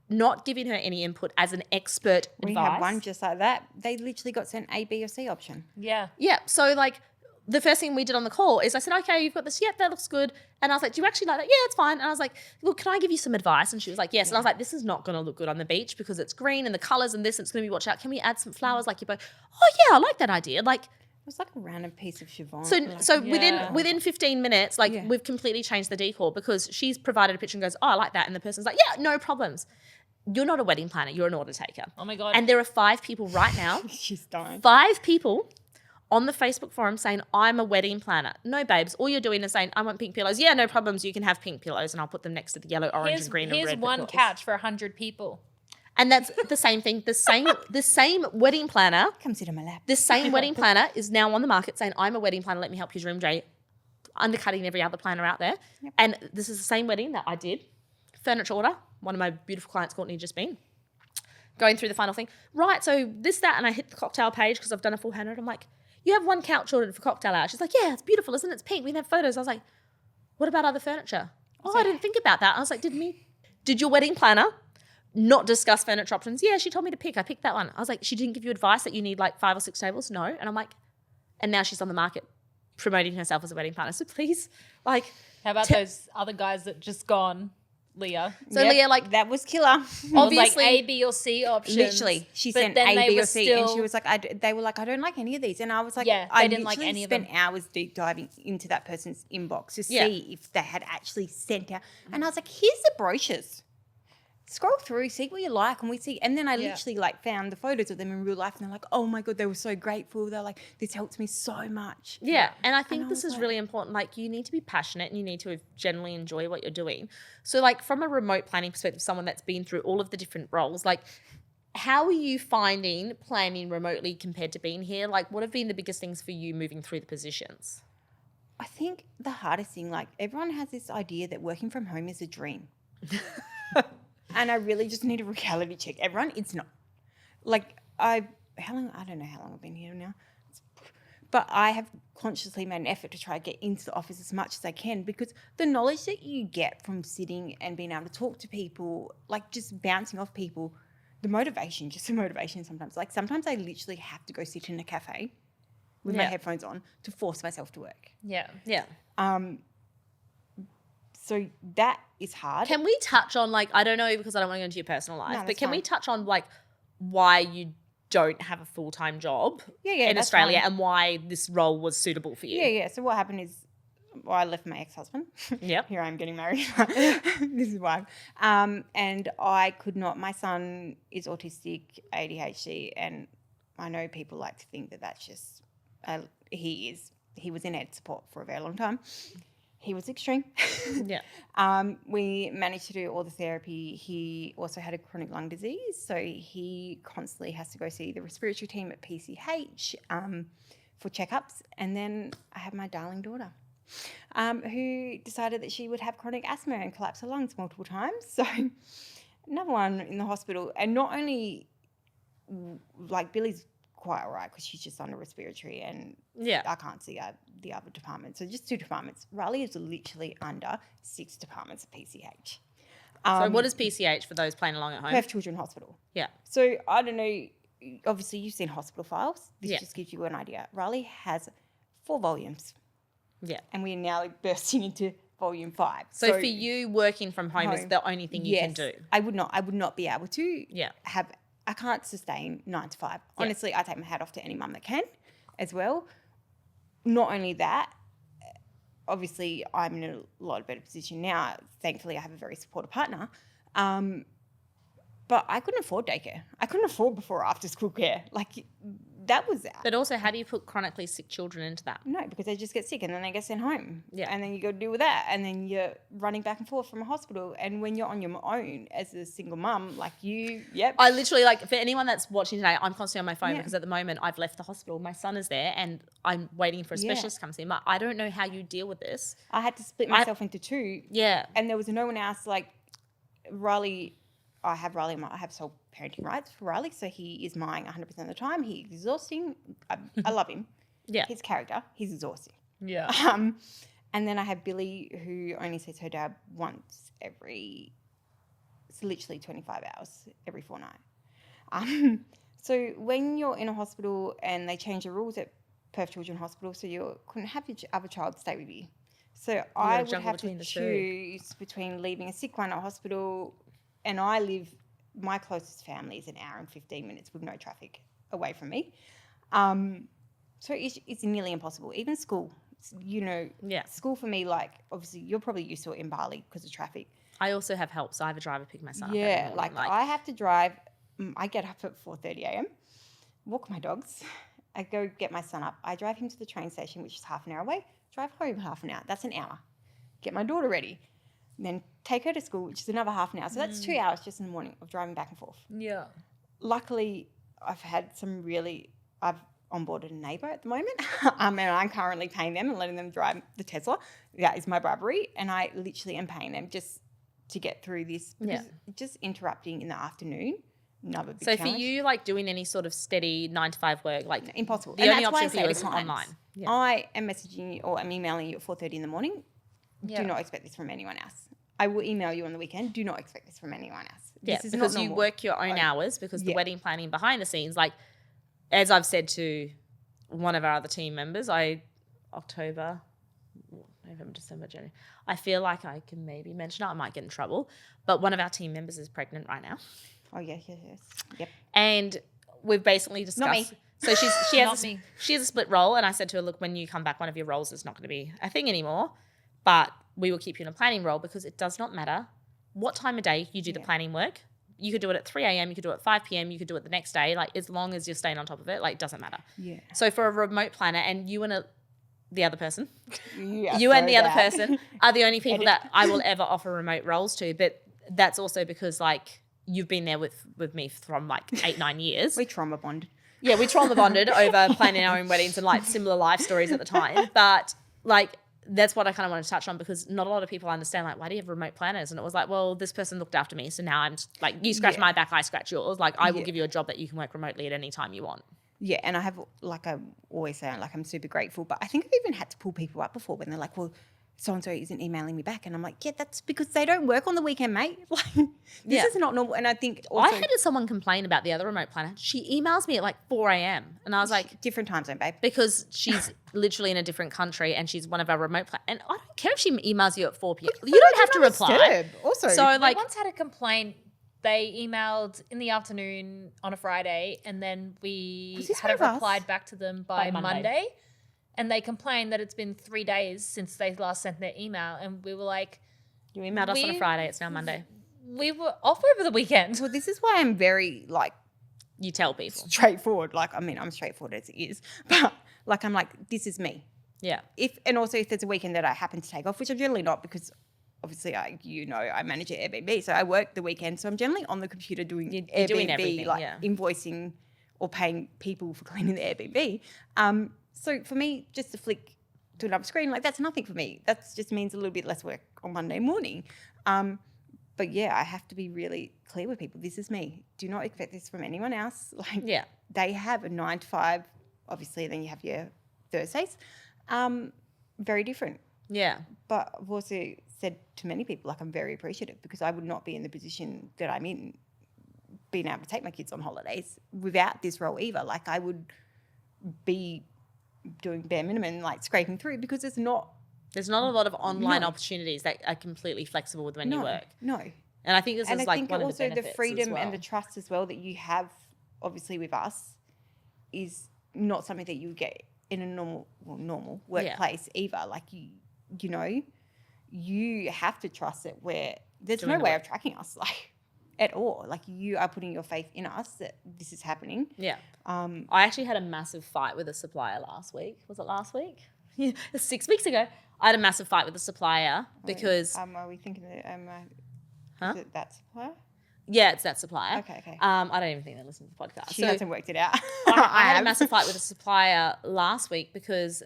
Not giving her any input as an expert advice. We had one just like that. They literally got sent A, B or C option. Yeah. Yeah. So like the first thing we did on the call is I said, okay, you've got this. Yep, that looks good. And I was like, do you actually like that? Yeah, it's fine. And I was like, look, can I give you some advice? And she was like, yes. And I was like, this is not going to look good on the beach because it's green and the colours and this, and it's going to be watch out. Can we add some flowers? Like you both, oh yeah, I like that idea. Like, it was like a random piece of chiffon. So within 15 minutes, we've completely changed the decor because she's provided a picture and goes, oh, I like that. And the person's like, yeah, no problems. You're not a wedding planner. You're an order taker. Oh, my God. And there are 5 people right now. She's dying. 5 people on the Facebook forum saying, I'm a wedding planner. No, babes. All you're doing is saying, I want pink pillows. Yeah, no problems. You can have pink pillows and I'll put them next to the yellow, orange, and green and red. Here's 1 couch for 100 people. And that's the same thing. The same wedding planner. Come sit on my lap. The same wedding planner is now on the market saying, I'm a wedding planner. Let me help you room day. Undercutting every other planner out there. Yep. And this is the same wedding that I did. Furniture order. One of my beautiful clients, Courtney, just been. Going through the final thing. Right, so this, that, and I hit the cocktail page because I've done a full handwrite. I'm like, you have 1 couch ordered for cocktail hour. She's like, yeah, it's beautiful, isn't it? It's pink. We can have photos. I was like, what about other furniture? I didn't think about that. I was like, did your wedding planner not discuss furniture options? Yeah, she told me to pick. I picked that one. I was like, she didn't give you advice that you need like 5 or 6 tables? No. And I'm like, and now she's on the market promoting herself as a wedding planner. So please, like. How about those other guys that just gone, Leah? So Leah, like. That was killer. Obviously. Like A, B or C options. Literally. She sent A, B or C and she was like, they were like, I don't like any of these. And I was like, yeah, I didn't like any of them. spent hours deep diving into that person's inbox to see if they had actually sent out. And I was like, here's the brochures. Scroll through, see what you like, and we see. And then I literally found the photos of them in real life, and they're like, "Oh my God, they were so grateful." They're like, "This helped me so much." Yeah, and I think this is really important. Like, you need to be passionate, and you need to generally enjoy what you're doing. So, like, from a remote planning perspective, someone that's been through all of the different roles, like, how are you finding planning remotely compared to being here? Like, what have been the biggest things for you moving through the positions? I think the hardest thing, like, everyone has this idea that working from home is a dream. And I really just need a reality check. Everyone, it's not. Like, I don't know how long I've been here now. But I have consciously made an effort to try to get into the office as much as I can because the knowledge that you get from sitting and being able to talk to people, like just bouncing off people, the motivation sometimes. Like sometimes I literally have to go sit in a cafe with my headphones on to force myself to work. Yeah. Yeah. So that is hard. Can we touch on, like, I don't know because I don't want to go into your personal life, but can we touch on, like, why you don't have a full-time job in Australia and why this role was suitable for you? Yeah. So what happened is I left my ex-husband. Yep. Here I am getting married. This is why. And I could not. My son is autistic, ADHD, and I know people like to think that that's just he is. He was in ed support for a very long time. He was extreme. Yeah. We managed to do all the therapy. He also had a chronic lung disease, so he constantly has to go see the respiratory team at PCH for checkups. And then I have my darling daughter. who decided that she would have chronic asthma and collapse her lungs multiple times. So another one in the hospital. And not only, like, Billy's quite all right because she's just under respiratory and I can't see the other department. So just 2 departments. Riley is literally under 6 departments of PCH. So what is PCH for those playing along at home? Perth Children's Hospital. Yeah. So I don't know. Obviously, you've seen hospital files. This Yeah. just gives you an idea. Riley has 4 volumes. Yeah. And we're now bursting into volume 5. So for you, working from home is the only thing you can do. I would not be able to Yeah. I can't sustain 9 to 5. Yeah. Honestly, I take my hat off to any mum that can as well. Not only that, obviously I'm in a lot better position now. Thankfully, I have a very supportive partner. But I couldn't afford daycare. I couldn't afford before or after school care. Like, that was But also, how do you put chronically sick children into that? no, because they just get sick and then they get sent home. Yeah. And then you got to deal with that. And then you're running back and forth from a hospital. And when you're on your own as a single mum, like I literally, like, for anyone that's watching today, I'm constantly on my phone Yeah. because at the moment I've left the hospital. My son is there and I'm waiting for a specialist to come see him. But I don't know how you deal with this. I had to split myself into 2. Yeah. And there was no one else. Like, Riley, I have sole parenting rights for Riley, so he is mine 100% of the time. He's exhausting. I love him. Yeah. His character, he's exhausting. Yeah. And then I have Billy, who only sees her dad once every, it's literally 25 hours every fortnight. So when you're in a hospital and they change the rules at Perth Children's Hospital, so you couldn't have your other child stay with you. So I would have to choose between leaving a sick one at hospital, and my closest family is an hour and 15 minutes with no traffic away from me. So it's nearly impossible. Even school, school for me, like, obviously you're probably used to it in Bali because of traffic. I also have help, so I have a driver pick my son up. Yeah, like I have to drive. I get up at 4:30 a.m., walk my dogs. I go get my son up. I drive him to the train station, which is half an hour away. Drive home half an hour. That's an hour. Get my daughter ready. Then take her to school, which is another half an hour. So that's 2 hours just in the morning of driving back and forth. Yeah. Luckily, I've onboarded a neighbour at the moment, and I'm currently paying them and letting them drive the Tesla. That is my bribery, and I literally am paying them just to get through this. Because just interrupting in the afternoon, another big challenge. So for you, like, doing any sort of steady 9 to 5 work, like, impossible. The and only that's why option I for you say is to clients, online. Yeah. I am messaging you or I'm emailing you at 4:30 in the morning. Yeah. Do not expect this from anyone else. I will email you on the weekend. Do not expect this from anyone else. Yeah, this is because not you normal. work your own hours, because the wedding planning behind the scenes, like, as I've said to one of our other team members, October, November, December, January, I feel like I can maybe mention it. I might get in trouble, but one of our team members is pregnant right now. Oh, yes. Yep. And we've basically discussed. Not me. So she Not has me. she has a split role, and I said to her, look, when you come back, one of your roles is not going to be a thing anymore, but we will keep you in a planning role, because it does not matter what time of day you do the planning work. You could do it at 3 a.m, you could do it at 5 p.m, you could do it the next day, like, as long as you're staying on top of it, like, it doesn't matter. Yeah. So for a remote planner, and you and the other person, Yeah, you and the other bad. person are the only people that I will ever offer remote roles to, but that's also because, like, you've been there with me from like 8-9 years. We trauma bond. Yeah, we trauma bonded over planning our own weddings and like similar life stories at the time. But like, that's what I kind of wanted to touch on, because not a lot of people understand, like, why do you have remote planners? And it was like, well, this person looked after me, so now I'm just, like, you scratch my back, I scratch yours. Like, I will give you a job that you can work remotely at any time you want. Yeah, and I have, like I always say, like, I'm super grateful. But I think I've even had to pull people up before when they're like, well, so-and-so isn't emailing me back. And I'm like, yeah, that's because they don't work on the weekend, mate. Like, this is not normal. And I think also... I had someone complain about the other remote planner. She emails me at like 4 a.m. And I was like... Different time zone, babe. Because she's literally in a different country and she's one of our remote planners. And I don't care if she emails you at 4 p.m. You don't have to reply. Also, so I like... once had a complaint. They emailed in the afternoon on a Friday, and then we hadn't replied back to them by Monday. And they complained that it's been 3 days since they last sent their email. And we were like... You emailed us on a Friday. It's now Monday. We were off over the weekend. Well, this is why I'm very, like... You tell people. Straightforward. Like, I mean, I'm straightforward as it is. But, like, I'm like, this is me. Yeah. And also if there's a weekend that I happen to take off, which I'm generally not, because obviously I manage an Airbnb. So I work the weekend. So I'm generally on the computer doing Airbnb, doing everything, like invoicing or paying people for cleaning the Airbnb. So for me, just to flick to another screen. Like, that's nothing for me. That just means a little bit less work on Monday morning. But yeah, I have to be really clear with people. This is me. Do not expect this from anyone else. Like, they have a 9 to 5, obviously, then you have your Thursdays. Very different. Yeah. But I've also said to many people, like, I'm very appreciative because I would not be in the position that I'm in, being able to take my kids on holidays without this role either. Like, I would be doing bare minimum, like scraping through, because there's not a lot of online opportunities that are completely flexible with when you work. No. And I think this is like one of the benefits. And I think also the freedom and the trust as well that you have, obviously, with us is not something that you get in a normal workplace either. Like, you know, you have to trust it where there's no way of tracking us, like, at all. Like, you are putting your faith in us that this is happening. Yeah. I actually had a massive fight with a supplier last week. Was it last week? 6 weeks ago. I had a massive fight with a supplier because... are we thinking that... Is it that supplier? Yeah, it's that supplier. Okay. I don't even think they listen to the podcast. She hasn't worked it out. I had a massive fight with a supplier last week because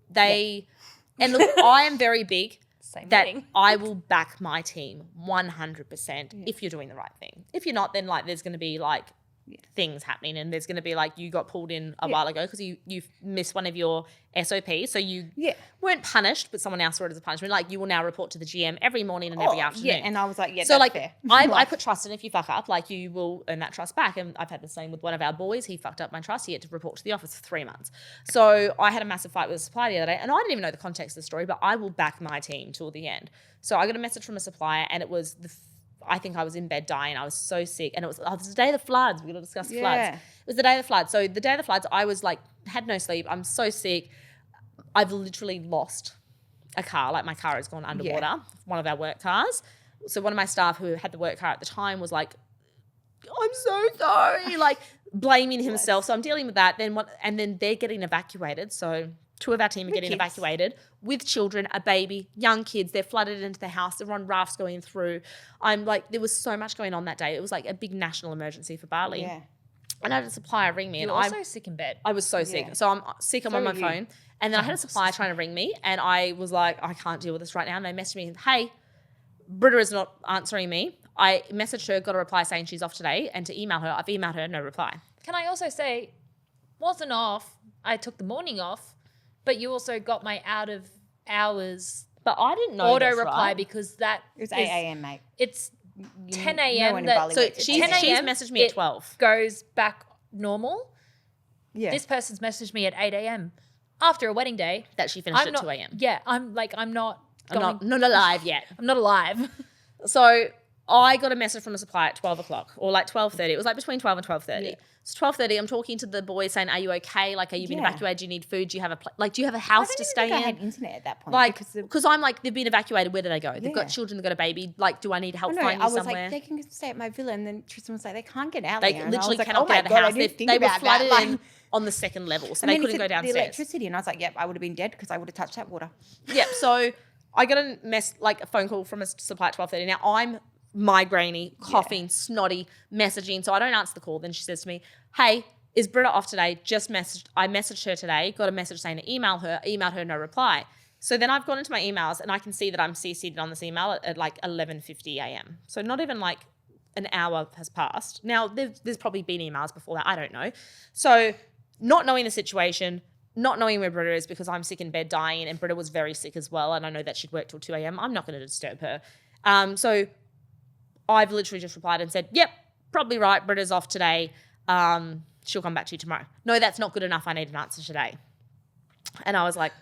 they... And look, I am very big I will back my team 100% if you're doing the right thing. If you're not, then like there's going to be like things happening, and there's going to be like you got pulled in a while ago because you missed one of your SOPs, so you weren't punished, but someone else saw it as a punishment. Like, you will now report to the GM every morning and every afternoon. Yeah, and I was like, so that's like fair. I put trust in. If you fuck up, like, you will earn that trust back. And I've had the same with one of our boys. He fucked up my trust. He had to report to the office for 3 months. So I had a massive fight with a supplier the other day, and I didn't even know the context of the story, but I will back my team till the end. So I got a message from a supplier, and it was I think I was in bed dying. I was so sick. And it was the day of the floods. We're going to discuss the floods. It was the day of the floods. So the day of the floods, I was like, had no sleep. I'm so sick. I've literally lost a car. Like, my car has gone underwater, one of our work cars. So one of my staff who had the work car at the time was like, I'm so sorry, like blaming himself. So I'm dealing with that. And then they're getting evacuated. So 2 of our team are getting evacuated with children, a baby, young kids. They're flooded into the house. They're on rafts going through. I'm like, there was so much going on that day. It was like a big national emergency for Bali. Yeah. And I had a supplier ring me. You're also sick in bed. I was so sick. So I'm sick. I'm on my phone. And then I had a supplier trying to ring me, and I was like, I can't deal with this right now. And they messaged me, hey, Britta is not answering me. I messaged her, got a reply saying she's off today, and to email her, I've emailed her, no reply. Can I also say, wasn't off. I took the morning off. But you also got my out of hours. But I didn't know auto reply because that it was 8 a.m. mate. It's 10 a.m. So she's messaged me at 12. Goes back normal. Yeah. This person's messaged me at 8 a.m. after a wedding day that she finished at 2 a.m. Yeah, I'm not alive yet. I'm not alive. So I got a message from a supplier at 12 o'clock or like 12:30. It was like between 12 and 12:30. Yeah. It's 12:30. I'm talking to the boys saying, "Are you okay? Like, are you been evacuated? Do you need food? Do you have do you have a house to stay in?" I had internet at that point. Like, because I'm like, they've been evacuated. Where do they go? They've got children. They've got a baby. Like, do I need help finding somewhere? I was like, they can stay at my villa, and then Tristan was like, they can't get out. They literally cannot get out of the house. They were flooded in on the second level, so they couldn't go downstairs. The electricity, and I was like, yep, I would have been dead because I would have touched that water. Yep. So I got a phone call from a supplier at 12:30. Now I'm migrainey, coughing, snotty, messaging. So I don't answer the call. Then she says to me, hey, is Britta off today? I messaged her today, got a message saying to emailed her, no reply. So then I've gone into my emails and I can see that I'm CC'd on this email at like 11:50 a.m. So not even like an hour has passed. Now there's probably been emails before that, I don't know. So not knowing the situation, not knowing where Britta is because I'm sick in bed dying, and Britta was very sick as well, and I know that she'd work till 2 a.m. I'm not going to disturb her. So I've literally just replied and said, yep, probably right, Britta's off today. She'll come back to you tomorrow. No, that's not good enough. I need an answer today. And I was like,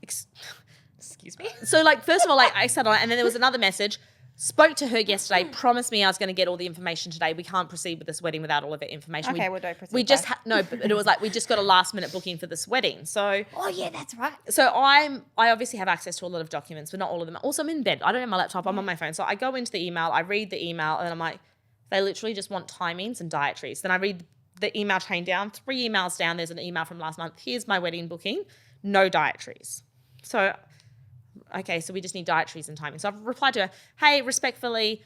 excuse me? So like, first of all, like I sat on it, and then there was another message. Spoke to her yesterday, promised me I was going to get all the information today. We can't proceed with this wedding without all of the information. Okay, well, don't proceed. We just but it was like we just got a last minute booking for this wedding. So oh yeah, that's right. So I obviously have access to a lot of documents, but not all of them. Also, I'm in bed. I don't have my laptop. I'm on my phone. So I go into the email, I read the email, and then I'm like, they literally just want timings and dietaries. Then I read the email chain down. 3 emails down, there's an email from last month. Here's my wedding booking. No dietaries. So okay, so we just need dietaries and timing. So I've replied to her, hey, respectfully,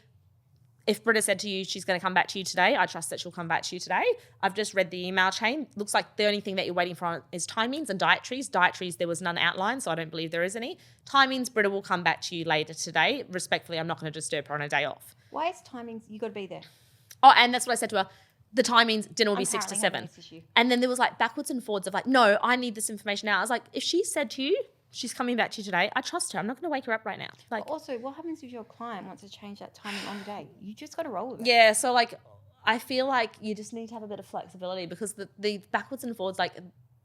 if Britta said to you she's going to come back to you today, I trust that she'll come back to you today. I've just read the email chain. Looks like the only thing that you're waiting for is timings and dietaries. Dietaries, there was none outlined, so I don't believe there is any. Timings, Britta will come back to you later today. Respectfully, I'm not going to disturb her on a day off. Why is timings? You got to be there. Oh, and that's what I said to her. The timings, dinner will be 6 to 7. And then there was like backwards and forwards of like, no, I need this information now. I was like, if she said to you, she's coming back to you today, I trust her. I'm not going to wake her up right now. Like, but also, what happens if your client wants to change that timing on the day? You just got to roll with it. yeah, so like I feel like you just need to have a bit of flexibility because the backwards and forwards, like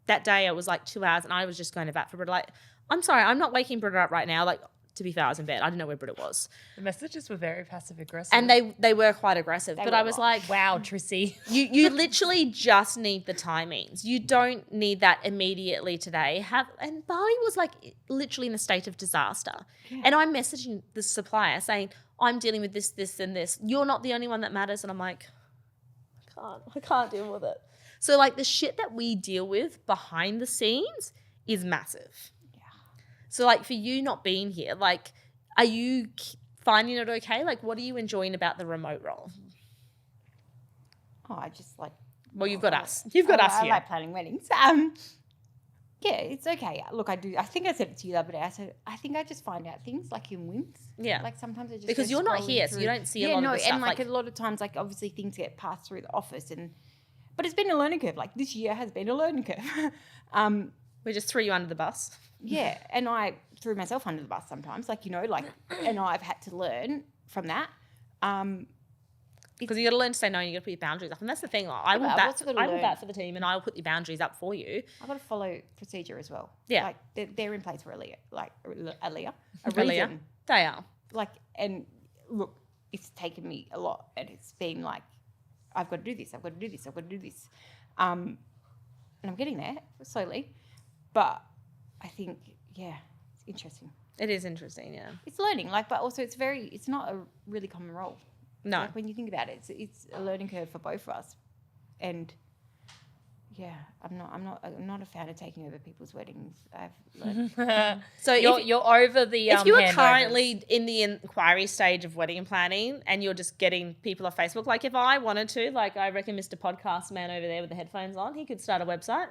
that day it was like 2 hours and I was just going to bat for Britta. Like, I'm sorry, I'm not waking Britta up right now. Like, to be fair, I was in bed. I didn't know where Britta was. The messages were very passive aggressive. And they were quite aggressive. But I was like, wow, Trissy. You literally just need the timings. You don't need that immediately today. And Bali was like literally in a state of disaster. Yeah. And I'm messaging the supplier saying, I'm dealing with this, this, and this. You're not the only one that matters. And I'm like, I can't deal with it. So like the shit that we deal with behind the scenes is massive. So, like, for you not being here, like, are you finding it okay? Like, what are you enjoying about the remote role? Oh, I just like... Well, you've got us. You've got us here. I like planning weddings. Yeah, it's okay. Look, I think I said it to you the other day. I said, I think I just find out things, like, in winks. Yeah. Like, sometimes I just... Because you're not here, so you don't see a lot of the stuff. And, like, a lot of times, like, obviously things get passed through the office. But it's been a learning curve. Like, this year has been a learning curve. We just threw you under the bus. Yeah, and I threw myself under the bus sometimes, like, you know, like, and I've had to learn from that. Because you got to learn to say no and you got to put your boundaries up. And that's the thing. I will bat for the team and I will put your boundaries up for you. I've got to follow procedure as well. Yeah. Like, they're in place for a reason. They are. Like, and look, it's taken me a lot and it's been like, I've got to do this, I've got to do this, I've got to do this. And I'm getting there slowly. But I think, yeah, it's interesting. It is interesting, yeah. It's learning, like, but also it's not a really common role. No. Like, when you think about it, it's a learning curve for both of us. And yeah, I'm not a fan of taking over people's weddings. I've learned. So you're over the if you are currently in the inquiry stage of wedding planning and you're just getting people off Facebook, like if I wanted to, like I reckon Mr. Podcast Man over there with the headphones on, he could start a website.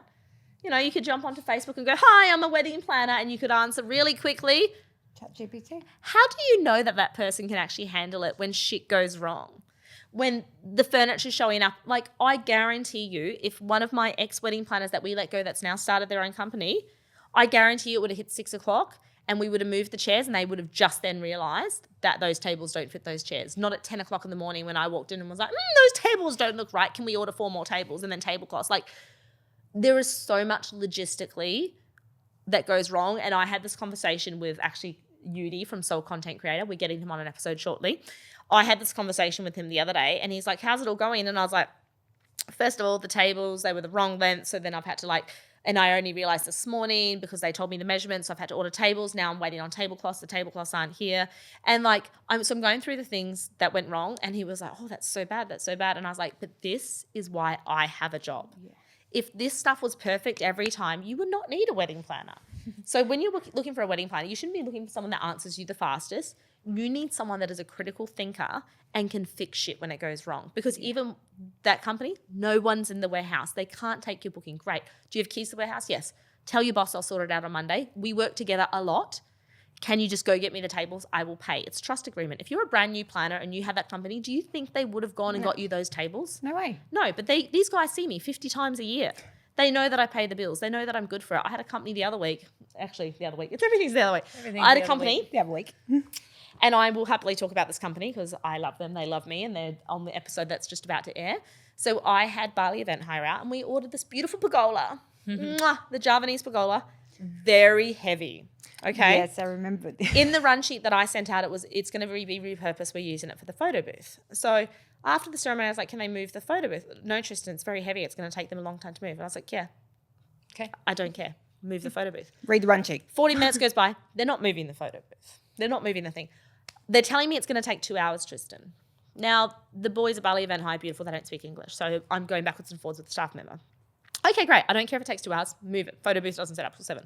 You know, you could jump onto Facebook and go, hi, I'm a wedding planner, and you could answer really quickly. ChatGPT. How do you know that person can actually handle it when shit goes wrong? When the furniture's showing up, like I guarantee you, if one of my ex-wedding planners that we let go that's now started their own company, I guarantee you it would have hit 6 o'clock and we would have moved the chairs and they would have just then realised that those tables don't fit those chairs. Not at 10 o'clock in the morning when I walked in and was like, those tables don't look right. Can we order 4 more tables? And then tablecloths. Like, there is so much logistically that goes wrong. And I had this conversation with actually Yudi from Soul Content Creator. We're getting him on an episode shortly. I had this conversation with him the other day and he's like, how's it all going? And I was like, first of all, the tables, they were the wrong length. So then I've had to and I only realized this morning because they told me the measurements. So I've had to order tables. Now I'm waiting on tablecloths. The tablecloths aren't here. And so I'm going through the things that went wrong. And he was like, oh, that's so bad. That's so bad. And I was like, but this is why I have a job. Yeah. If this stuff was perfect every time, you would not need a wedding planner. So when you're looking for a wedding planner, you shouldn't be looking for someone that answers you the fastest. You need someone that is a critical thinker and can fix shit when it goes wrong. Because even that company, no one's in the warehouse. They can't take your booking. Great. Do you have keys to the warehouse? Yes. Tell your boss I'll sort it out on Monday. We work together a lot. Can you just go get me the tables? I will pay. It's trust agreement. If you're a brand new planner and you had that company, do you think they would have gone and got you those tables? No way. No, but these guys see me 50 times a year. They know that I pay the bills. They know that I'm good for it. I had a company the other week. Actually, the other week. Everything's the other week. I had a company the other week. And I will happily talk about this company because I love them. They love me and they're on the episode that's just about to air. So I had Bali Event Hire out and we ordered this beautiful pergola. The Javanese pergola. Very heavy. Okay. Yes, I remember. In the run sheet that I sent out, it's going to be repurposed. We're using it for the photo booth. So after the ceremony, I was like, can they move the photo booth? No, Tristan, it's very heavy. It's going to take them a long time to move. And I was like, yeah. Okay. I don't care. Move the photo booth. Read the run sheet. 40 minutes goes by. They're not moving the photo booth. They're not moving the thing. They're telling me it's going to take 2 hours, Tristan. Now, the boys at Bali Event Hire, beautiful. They don't speak English. So I'm going backwards and forwards with the staff member. Okay, great. I don't care if it takes 2 hours. Move it. Photo booth doesn't set up till 7.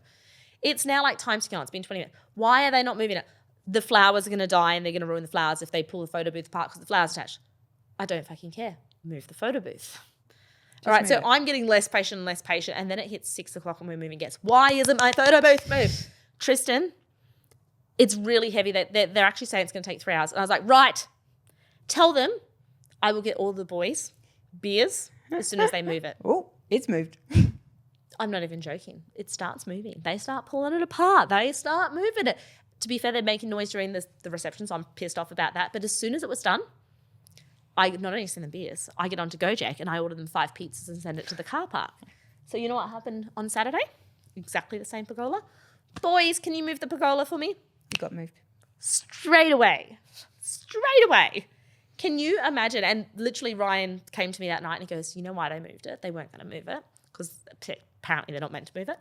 It's now like time to go on. It's been 20 minutes. Why are they not moving it? the flowers are going to die and they're going to ruin the flowers if they pull the photo booth apart because the flower's attached. I don't fucking care. Move the photo booth. All right, so move it. I'm getting less patient and less patient, and then it hits 6 o'clock and we're moving guests. Why isn't my photo booth moved? Tristan, it's really heavy. They're actually saying it's going to take 3 hours. And I was like, right, tell them I will get all the boys beers as soon as they move it. Oh, it's moved. I'm not even joking. It starts moving. They start pulling it apart. They start moving it. To be fair, they're making noise during the reception, so I'm pissed off about that. But as soon as it was done, I not only send them beers, I get onto Gojek and I order them 5 pizzas and send it to the car park. So you know what happened on Saturday? Exactly the same pergola. Boys, can you move the pergola for me? It got moved. Straight away. Straight away. Can you imagine? And literally Ryan came to me that night and he goes, you know why they moved it? They weren't going to move it because apparently they're not meant to move it.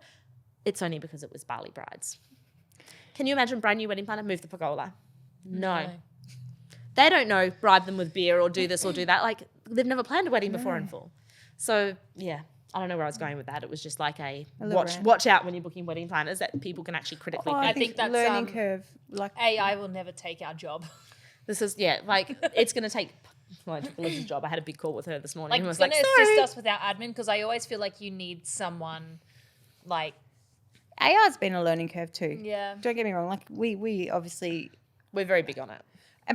It's only because it was Bali Brides. Can you imagine brand new wedding planner move the pergola? No. They don't know bribe them with beer or do this or do that. Like they've never planned a wedding before in full. So yeah, I don't know where I was going with that. It was just like a watch out when you're booking wedding planners that people can actually critically think. I think that's learning curve. Like AI will never take our job. This is like it's going to take Liz's job. I had a big call with her this morning. Like, And it's was going to assist us with our admin because I always feel like you need someone like. AI's been a learning curve too. Yeah. Don't get me wrong. Like we obviously, we're very big on it.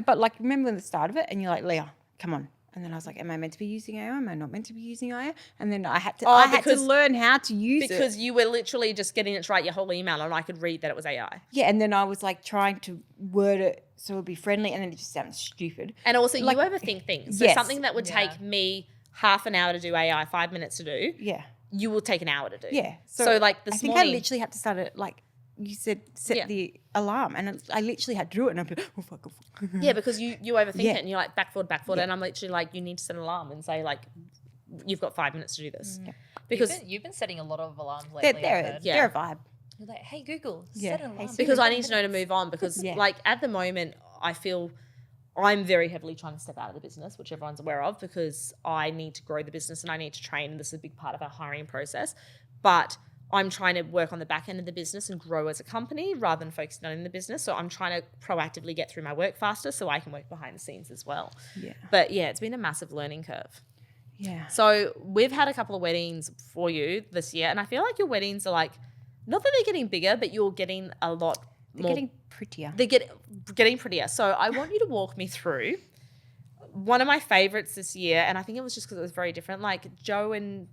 but like remember the start of it, and you're like, Leah, come on. And then I was like, am I meant to be using AI? Am I not meant to be using AI? And then I had to learn how to use it. Because you were literally just getting it to write your whole email and I could read that it was AI. Yeah, and then I was like trying to word it so it would be friendly, and then it just sounds stupid. And also Like, you overthink things. So yes. something that would take me half an hour to do AI, 5 minutes to do, Yeah. you will take an hour to do. Yeah. So like I this think morning. I literally had to start it like you said, set Yeah. the alarm, and I literally had to do it, and I'm like, oh fuck. Yeah, because you overthink Yeah. it and you're like back forward, and I'm literally like, you need to set an alarm and say like, you've got 5 minutes to do this. Yeah. Because You've been setting a lot of alarms lately. They're a vibe. You're like, hey Google, Yeah. set an alarm. because I need to know to move on because Yeah. like at the moment I feel I'm very heavily trying to step out of the business, which everyone's aware of, because I need to grow the business and I need to train, and this is a big part of our hiring process. But I'm trying to work on the back end of the business and grow as a company rather than focusing on the business. So I'm trying to proactively get through my work faster so I can work behind the scenes as well. Yeah. But yeah, it's been a massive learning curve. Yeah. So we've had a couple of weddings for you this year, and I feel like your weddings are like, not that they're getting bigger, but you're getting a lot They're more. getting prettier. They're getting prettier. So I want you to walk me through one of my favorites this year, and I think it was just because it was very different. Like Joe and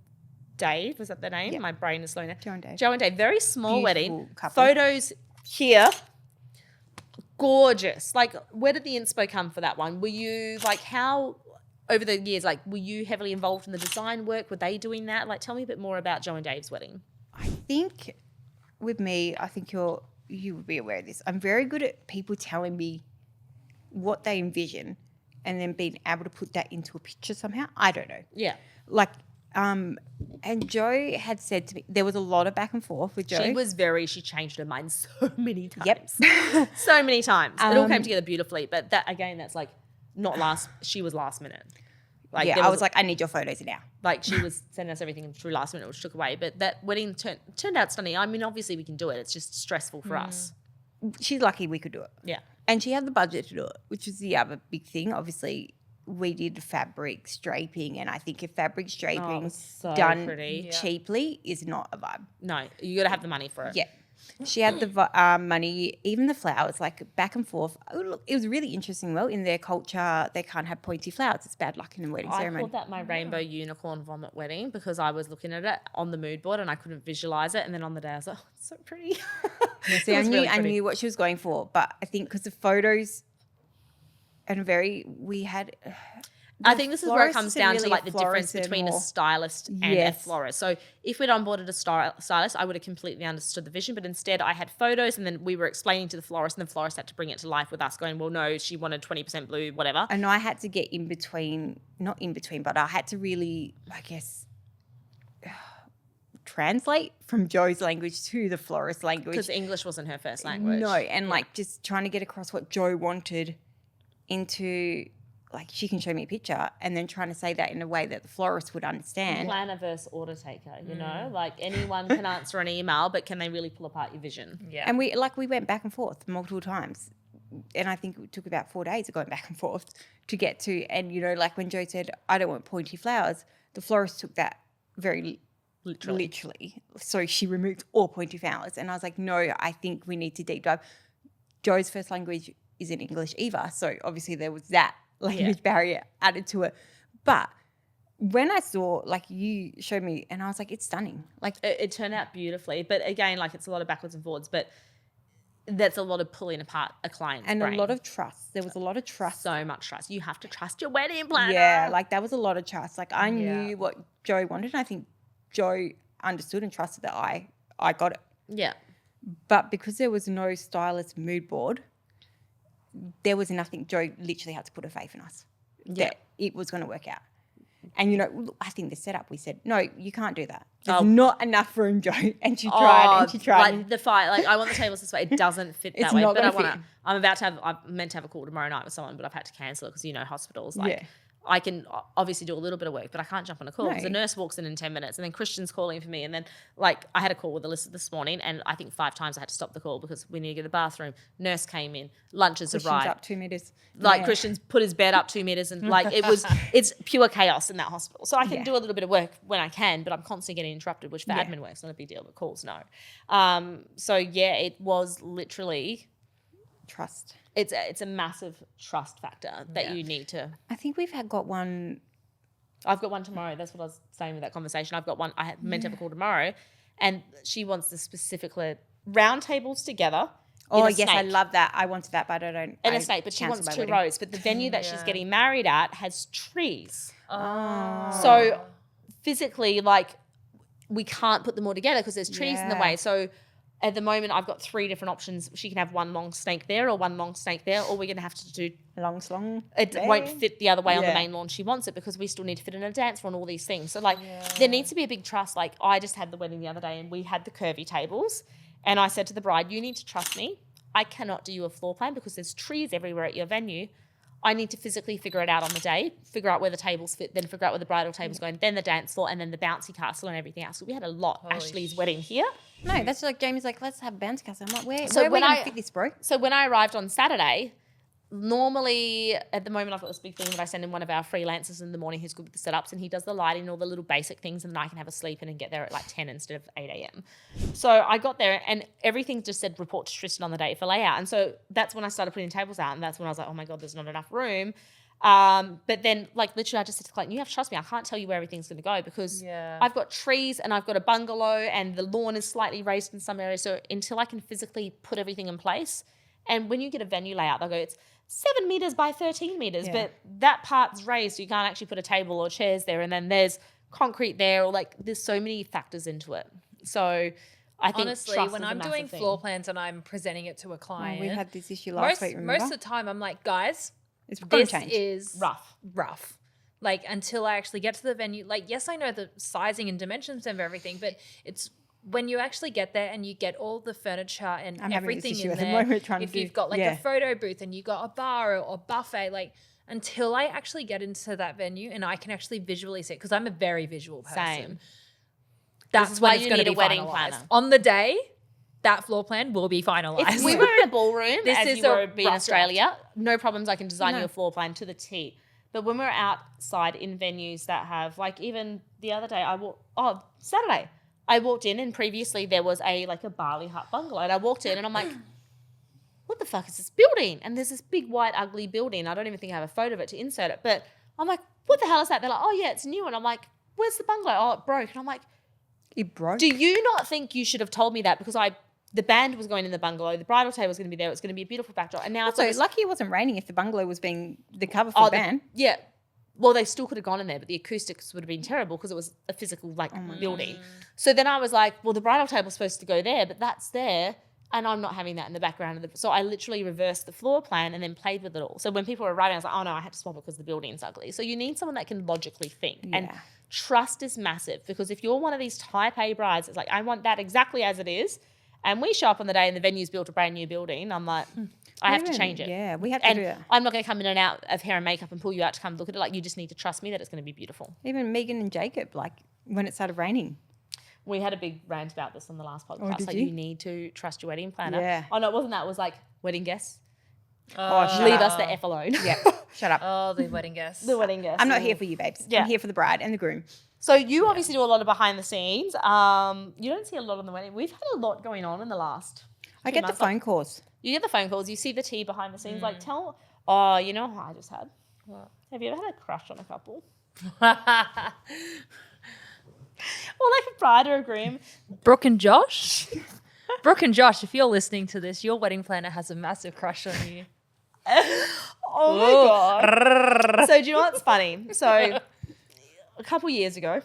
Dave, was that their name? Yeah. My brain is slowing down. Joe and Dave. Very small Beautiful wedding. couple. Photos here. Gorgeous. Like, where did the inspo come for that one? Were you like, how over the years, like, were you heavily involved in the design work? Were they doing that? Like, tell me a bit more about Joe and Dave's wedding. I think with me, I think you would be aware of this. I'm very good at people telling me what they envision and then being able to put that into a picture somehow. I don't know. Yeah. Like, and Joe had said to me, there was a lot of back and forth with Joe. She changed her mind so many times. Yep. So many times. It all came together beautifully. But that, again, that's like she was last minute. Like, yeah, there I was like, I need your photos now. Like, she was sending us everything through last minute, which took away. But that wedding turned out stunning. I mean, obviously we can do it. It's just stressful for us. She's lucky we could do it. Yeah. And she had the budget to do it, which was the other big thing. Obviously, we did fabric draping, and I think if fabric draping so done pretty. cheaply is not a vibe. No, you got to have the money for it. Yeah. She had the money, even the flowers, like back and forth. Oh, look, it was really interesting. Well, in their culture, they can't have pointy flowers. It's bad luck in a wedding I ceremony. called that my rainbow unicorn vomit wedding because I was looking at it on the mood board and I couldn't visualize it. And then on the day I was like, oh, it's so pretty. Yeah, see, It was really I pretty. knew what she was going for, but I think because the photos and we had. I think this is where it florist comes isn't down to really like a the difference florist and between a more- stylist and Yes. a florist. So if we'd onboarded a stylist, I would have completely understood the vision. But instead, I had photos, and then we were explaining to the florist, and the florist had to bring it to life with us, going, "Well, no, she wanted 20% blue, whatever." And I had to get in between, not in between, but I had to really, I guess, translate from Joe's language to the florist language. Because English wasn't her first language. No, and like just trying to get across what Joe wanted into, like she can show me a picture, and then trying to say that in a way that the florist would understand. Planner versus order taker, you know? Like anyone can answer an email, but can they really pull apart your vision? Yeah. And we went back and forth multiple times and I think it took about 4 days of going back and forth to get to. And, you know, like when Joe said, I don't want pointy flowers, the florist took that very literally. So she removed all pointy flowers. And I was like, no, I think we need to deep dive. Joe's first language isn't English either. So obviously there was that language barrier added to it. But when I saw, like you showed me, and I was like, it's stunning. Like it turned out beautifully. But again, like it's a lot of backwards and forwards. But that's a lot of pulling apart a client's brain. A lot of trust. There was a lot of trust. So much trust. You have to trust your wedding planner. Yeah, like that was a lot of trust. Like I knew what Joe wanted, and I think Joe understood and trusted that I got it. Yeah. But because there was no stylist mood board, there was nothing. Joe literally had to put her faith in us that it was going to work out. And, you know, I think the setup, we said, no, you can't do that. There's not enough room, Joe. And she tried and she tried. Like the fight, like I want the tables this way. It doesn't fit that way. But I'm meant to have a call tomorrow night with someone, but I've had to cancel it because, you know, hospitals. Like I can obviously do a little bit of work, but I can't jump on a call because the nurse walks in 10 minutes and then Christian's calling for me. And then like I had a call with Alyssa this morning and I think 5 times I had to stop the call because we need to get to the bathroom. Nurse came in, lunches arrived. Up 2 meters. Like Christian's put his bed up 2 meters and like it's pure chaos in that hospital. So I can do a little bit of work when I can, but I'm constantly getting interrupted, which for admin work's not a big deal, but calls, no. So yeah, it was literally trust. It's a massive trust factor that you need to. I think got one. I've got one tomorrow. That's what I was saying with that conversation. I've got one. I meant to have a call tomorrow, and she wants the specific round tables together. Oh yes, I love that. I wanted that, but I don't. In a snake, but she wants 2 rows. But the venue that she's getting married at has trees. Oh. So physically, like we can't put them all together because there's trees in the way. So at the moment, I've got 3 different options. She can have one long snake there or one long snake there, or we're going to have to do long slong. It won't fit the other way on the main lawn. She wants it because we still need to fit in a dance floor and all these things. So like there needs to be a big trust. Like I just had the wedding the other day and we had the curvy tables and I said to the bride, you need to trust me. I cannot do you a floor plan because there's trees everywhere at your venue. I need to physically figure it out on the day, figure out where the tables fit, then figure out where the bridal table's going, then the dance floor, and then the bouncy castle and everything else. So we had a lot. Ashley's wedding here. No, that's like Jamie's like, let's have a bouncy castle. I'm like, where are we going to fit this, bro? So when I arrived on Saturday, normally at the moment I've got this big thing that I send in one of our freelancers in the morning who's good with the setups and he does the lighting and all the little basic things and then I can have a sleep in and get there at like 10 instead of 8 a.m. So I got there and everything just said report to Tristan on the day for layout. And so that's when I started putting tables out and that's when I was like, oh my God, there's not enough room. But then like literally I just said to the client, you have to trust me. I can't tell you where everything's going to go because I've got trees and I've got a bungalow and the lawn is slightly raised in some areas. So until I can physically put everything in place. And when you get a venue layout, they'll go, it's 7 meters by 13 meters, but that part's raised. So you can't actually put a table or chairs there. And then there's concrete there or like there's so many factors into it. So I think honestly, when I'm doing floor plans and I'm presenting it to a client, we had this issue last week, remember? Most of the time I'm like, guys, this is rough. Like until I actually get to the venue, like, yes, I know the sizing and dimensions of everything, but it's when you actually get there and you get all the furniture and everything in there, if you've got like a photo booth and you got a bar or buffet, like until I actually get into that venue and I can actually visually see it, because I'm a very visual person. Same. That's when it's going to be wedding planner. On the day, that floor plan will be finalized. If we were in a ballroom, as you were in Australia, no problems. I can design you a floor plan to the T. But when we're outside in venues that have, like even the other day, Saturday, I walked in and previously there was a Bali hut bungalow and I walked in and I'm like, what the fuck is this building? And there's this big white ugly building. I don't even think I have a photo of it to insert it. But I'm like, what the hell is that? They're like, oh yeah, it's new. And I'm like, where's the bungalow? Oh, it broke. And I'm like, it broke? Do you not think you should have told me that? Because the band was going in the bungalow, the bridal table was going to be there, it was going to be a beautiful backdrop. And now also, lucky it wasn't raining if the bungalow was being the cover for the band. Yeah. Well, they still could have gone in there, but the acoustics would have been terrible because it was a physical building. So then I was like, well, the bridal table's supposed to go there, but that's there, and I'm not having that in the background. So I literally reversed the floor plan and then played with it all. So when people were arriving, I was like, oh no, I had to swap it because the building's ugly. So you need someone that can logically think. Yeah. And trust is massive, because if you're one of these type A brides, it's like, I want that exactly as it is. And we show up on the day and the venue's built a brand new building. I'm like, I have to change it. Yeah, we have to do that. I'm not going to come in and out of hair and makeup and pull you out to come look at it. Like, you just need to trust me that it's going to be beautiful. Even Megan and Jacob, like when it started raining. We had a big rant about this on the last podcast. You need to trust your wedding planner. Yeah. Oh, no, it wasn't that. It was like wedding guests. shut Leave up. us the F alone. Yeah, shut up. Oh, the wedding guests. The wedding guests. I'm not here for you, babes. Yeah. I'm here for the bride and the groom. So you obviously do a lot of behind the scenes. You don't see a lot on the wedding. We've had a lot going on in the last. I 2 get the months. phone calls. You get the phone calls. You see the tea behind the scenes. Like oh, you know what I just had? What? Have you ever had a crush on a couple? Oh. Or like a bride or a groom? Brooke and Josh? Brooke and Josh, if you're listening to this, your wedding planner has a massive crush on you. Oh my God. So do you know what's funny? So a couple years ago,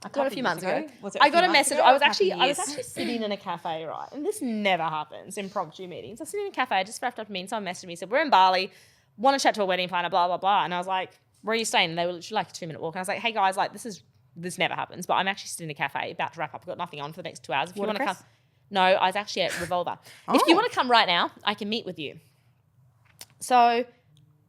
a few months ago, Was it I got a months message. ago I or was a couple actually years? sitting in a cafe, right? And this never happens, impromptu meetings. I was sitting in a cafe, I just wrapped up a meeting. Someone messaged me, said, we're in Bali, want to chat to a wedding planner, blah, blah, blah. And I was like, where are you staying? And they were literally like a 2-minute walk. And I was like, hey guys, like this never happens, but I'm actually sitting in a cafe about to wrap up. I've got nothing on for the next 2 hours. If you want to come. Watercress? No, I was actually at Revolver. If you Oh. want to come right now, I can meet with you. So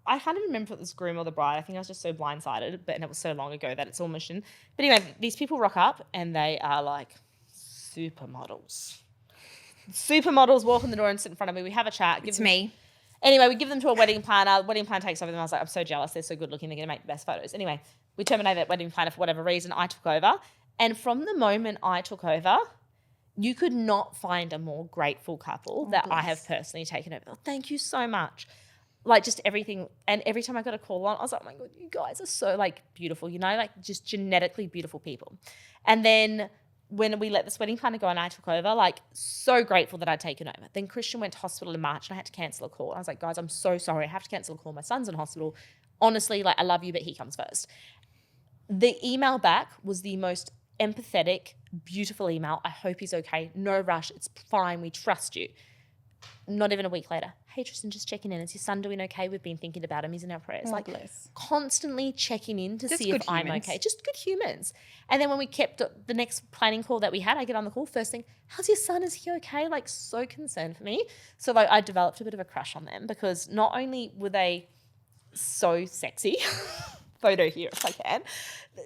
I can't even remember if it was groom or the bride. I think I was just so blindsided, and it was so long ago that it's all mission. But anyway, these people rock up and they are like supermodels. Supermodels walk in the door and sit in front of me. We have a chat. It's me. Anyway, we give them to a wedding planner. Wedding planner takes over them. I was like, I'm so jealous. They're so good looking. They're going to make the best photos. Anyway, we terminated that wedding planner for whatever reason. I took over. And from the moment I took over, you could not find a more grateful couple that I have personally taken over. Thank you so much. Like just everything. And every time I got a call on, I was like, oh my God, you guys are so like beautiful, you know, like just genetically beautiful people. And then when we let this wedding planner go and I took over, like so grateful that I'd taken over. Then Christian went to hospital in March and I had to cancel a call. I was like, guys, I'm so sorry. I have to cancel a call. My son's in hospital. Honestly, like I love you, but he comes first. The email back was the most empathetic, beautiful email. I hope he's okay. No rush. It's fine. We trust you. Not even a week later. Hey, Tristan, just checking in. Is your son doing okay? We've been thinking about him. He's in our prayers. Oh, like bless. constantly checking in to Just see if good I'm humans. okay. Just good humans. And then when we kept the next planning call that we had, I get on the call first thing, how's your son? Is he okay? Like so concerned for me. So like I developed a bit of a crush on them because not only were they so sexy, photo here if I can,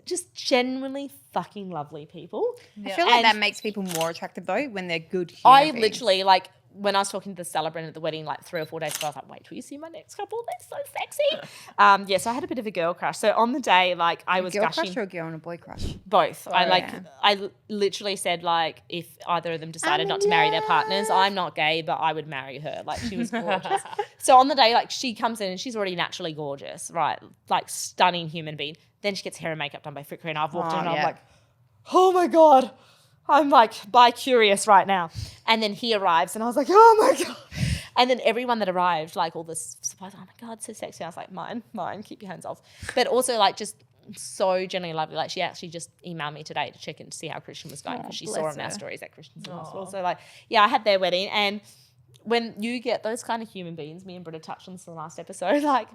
just genuinely fucking lovely people. I feel like And that makes people more attractive though when they're good human I beings. literally like when I was talking to the celebrant at the wedding like 3 or 4 days ago, I was like, wait till you see my next couple. They're so sexy. So I had a bit of a girl crush. So on the day, like I was girl gushing crush or a girl and a boy crush? both. yeah. I literally said like if either of them decided not to marry their partners, I'm not gay, but I would marry her. Like she was gorgeous. So on the day, like she comes in and she's already naturally gorgeous, right? Like stunning human being. Then she gets hair and makeup done by Frickery and I've walked in and I'm yeah. like, oh my God. I'm like bi-curious right now. And then he arrives and I was like, oh my God. And then everyone that arrived, like all this supplies, oh my God, so sexy. I was like, mine, keep your hands off. But also like just so genuinely lovely. Like she actually just emailed me today to check in to see how Christian was going because she saw bless on our her. stories that Christian's in hospital. So like, yeah, I had their wedding. And when you get those kind of human beings, me and Britta touched on this in the last episode, like,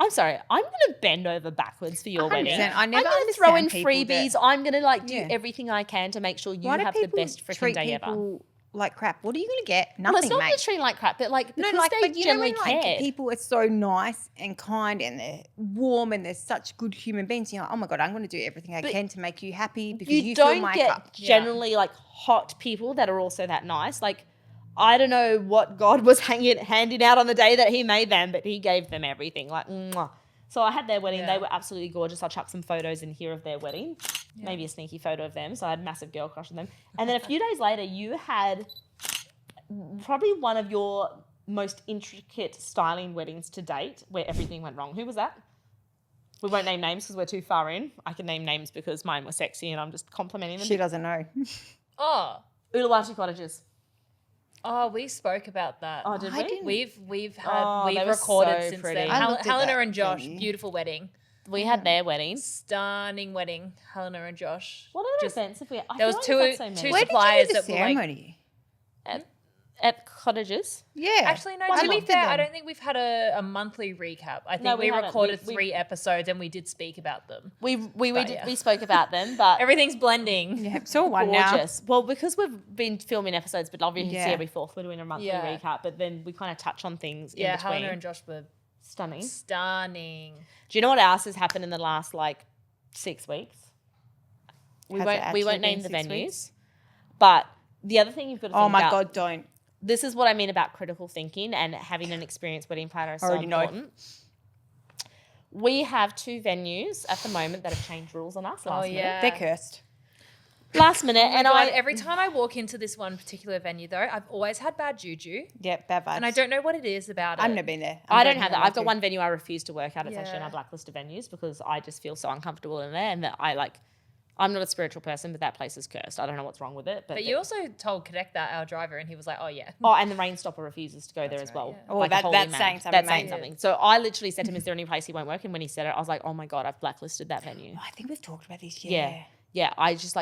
I'm sorry, I'm going to bend over backwards for your wedding. 100%. I never I'm going to throw in understand people freebies. that- I'm going to like do Yeah. everything I can to make sure you Why do have the people best freaking treat day ever. people like crap? What are you going to get? Well, Nothing, it's not mate. just treating like crap, but like because No, like, they but you know generally when like care. people are so nice and kind and they're warm and they're such good human beings. You're like, oh my God, I'm going to do everything I can to make you happy because you fill don't my get cup. generally like hot people that are also that nice. Like I don't know what God was handing out on the day that he made them, but he gave them everything. Like, mwah. So I had their wedding. Yeah. They were absolutely gorgeous. I'll chuck some photos in here of their wedding. Maybe a sneaky photo of them. So I had a massive girl crush on them. And then a few days later, you had probably one of your most intricate styling weddings to date where everything went wrong. Who was that? We won't name names because we're too far in. I can name names because mine were sexy and I'm just complimenting them. She doesn't know. Oh, Uluwatu Cottages. we spoke about that. Oh, did we? We've Oh, they we've were recorded so since pretty. then. I looked at Helena that and Josh, venue. beautiful wedding, We had their wedding. stunning wedding. Helena and Josh. What other Just- events have we? I there was feel like we've two- had so two many. Where did you suppliers do the that were like- ceremony? At cottages. Yeah. Actually, no. I To be looked at fair, I them. don't think we've had a monthly recap. I think No, we we haven't. recorded We- 3 episodes and we did speak about them. We yeah. we spoke about them, but Everything's blending. Yeah, it's all one now. gorgeous. Well, because we've been filming episodes, but obviously Yeah. every fourth we're doing a monthly Yeah. recap. But then we kind of touch on things Yeah, in between. Helena and Josh were Stunning. stunning. Do you know what else has happened in the last like 6 weeks? We Has it won't actually name the been 6 venues, weeks? but the other thing you've got to think Oh my about, God, don't. this is what I mean about critical thinking and having an experienced wedding planner is so Already know. important. We have 2 venues at the moment that have changed rules on us last minute. They're cursed. Last minute, and every time I walk into this one particular venue, though, I've always had bad juju. Yep, bad vibes. And I don't know what it is about it. I've never been there. I don't have that. I've got one venue I refuse to work at. It's actually on Yeah. my blacklist of venues because I just feel so uncomfortable in there, and that I'm not a spiritual person, but that place is cursed. I don't know what's wrong with it. But you also told Kadek that, our driver, and he was like, oh, yeah. Oh, and the rain stopper refuses to go there as well. yeah. Oh, Like a holy that's man. saying something, That's mate. saying something. So I literally said to him, is there any place he won't work in? When he said it, I was like, oh my God, I've blacklisted that venue. Oh, I think we've talked about this. Yeah. Yeah. I just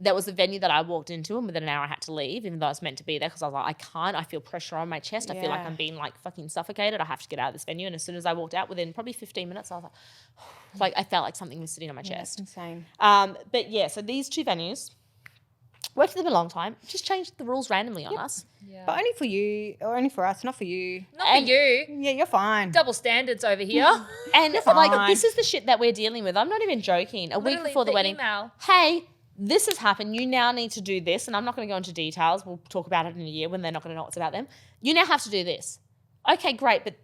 that was the venue that I walked into, and within an hour I had to leave, even though I was meant to be there, because I was like, I can't. I feel pressure on my chest. I feel like Yeah. I'm being fucking suffocated. I have to get out of this venue. And as soon as I walked out, within probably 15 minutes, I was like, I felt like something was sitting on my That's chest. insane. But yeah, so these 2 venues, worked for them a long time, just changed the rules randomly on us. Yeah. But only for you, or only for us, not for you. Not for you. Yeah, you're fine. Double standards over here. And fine. this is the shit that we're dealing with. I'm not even joking. A week Literally, before the wedding, email. hey, this has happened. You now need to do this. And I'm not going to go into details. We'll talk about it in a year when they're not going to know what's about them. You now have to do this. Okay, great. But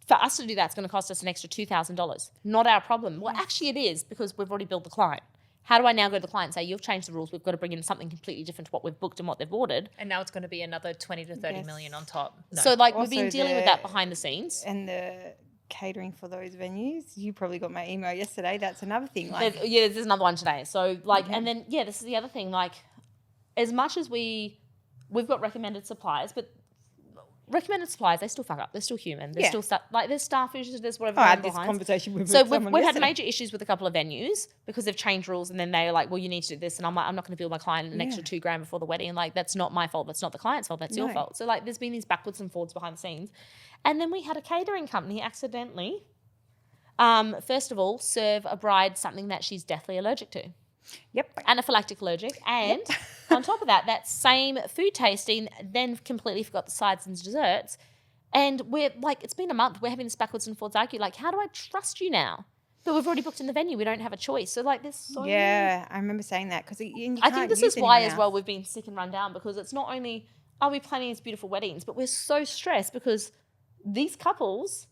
for us to do that, it's going to cost us an extra $2,000. Not our problem. Well, actually it is, because we've already billed the client. How do I now go to the client and say, you've changed the rules. We've got to bring in something completely different to what we've booked and what they've ordered. And now it's going to be another 20 to 30 Yes. million on top. No. So we've Also been dealing with that behind the scenes. And the catering for those venues, you probably got my email yesterday. That's another thing. There's another one today. So and then, this is the other thing. As much as we've got recommended suppliers, but recommended suppliers, they still fuck up. They're still human. There's still stuff, there's staff issues, there's whatever. I had this behind. conversation with So someone we've had yesterday. major issues with a couple of venues because they've changed rules, and then they're like, well, you need to do this. And I'm like, I'm not going to bill my client an extra $2,000 before the wedding. That's not my fault. That's not the client's fault. That's your No. fault. So there's been these backwards and forwards behind the scenes. And then we had a catering company accidentally, first of all, serve a bride something that she's deathly allergic to. Yep. Anaphylactic allergic. And on top of that same food tasting then completely forgot the sides and desserts. And we're it's been a month. We're having this backwards and forwards argue. How do I trust you now? But we've already booked in the venue. We don't have a choice. So there's so many. Yeah, I remember saying that because I think this is why as well we've been sick and run down, because it's not only are we planning these beautiful weddings, but we're so stressed because these couples,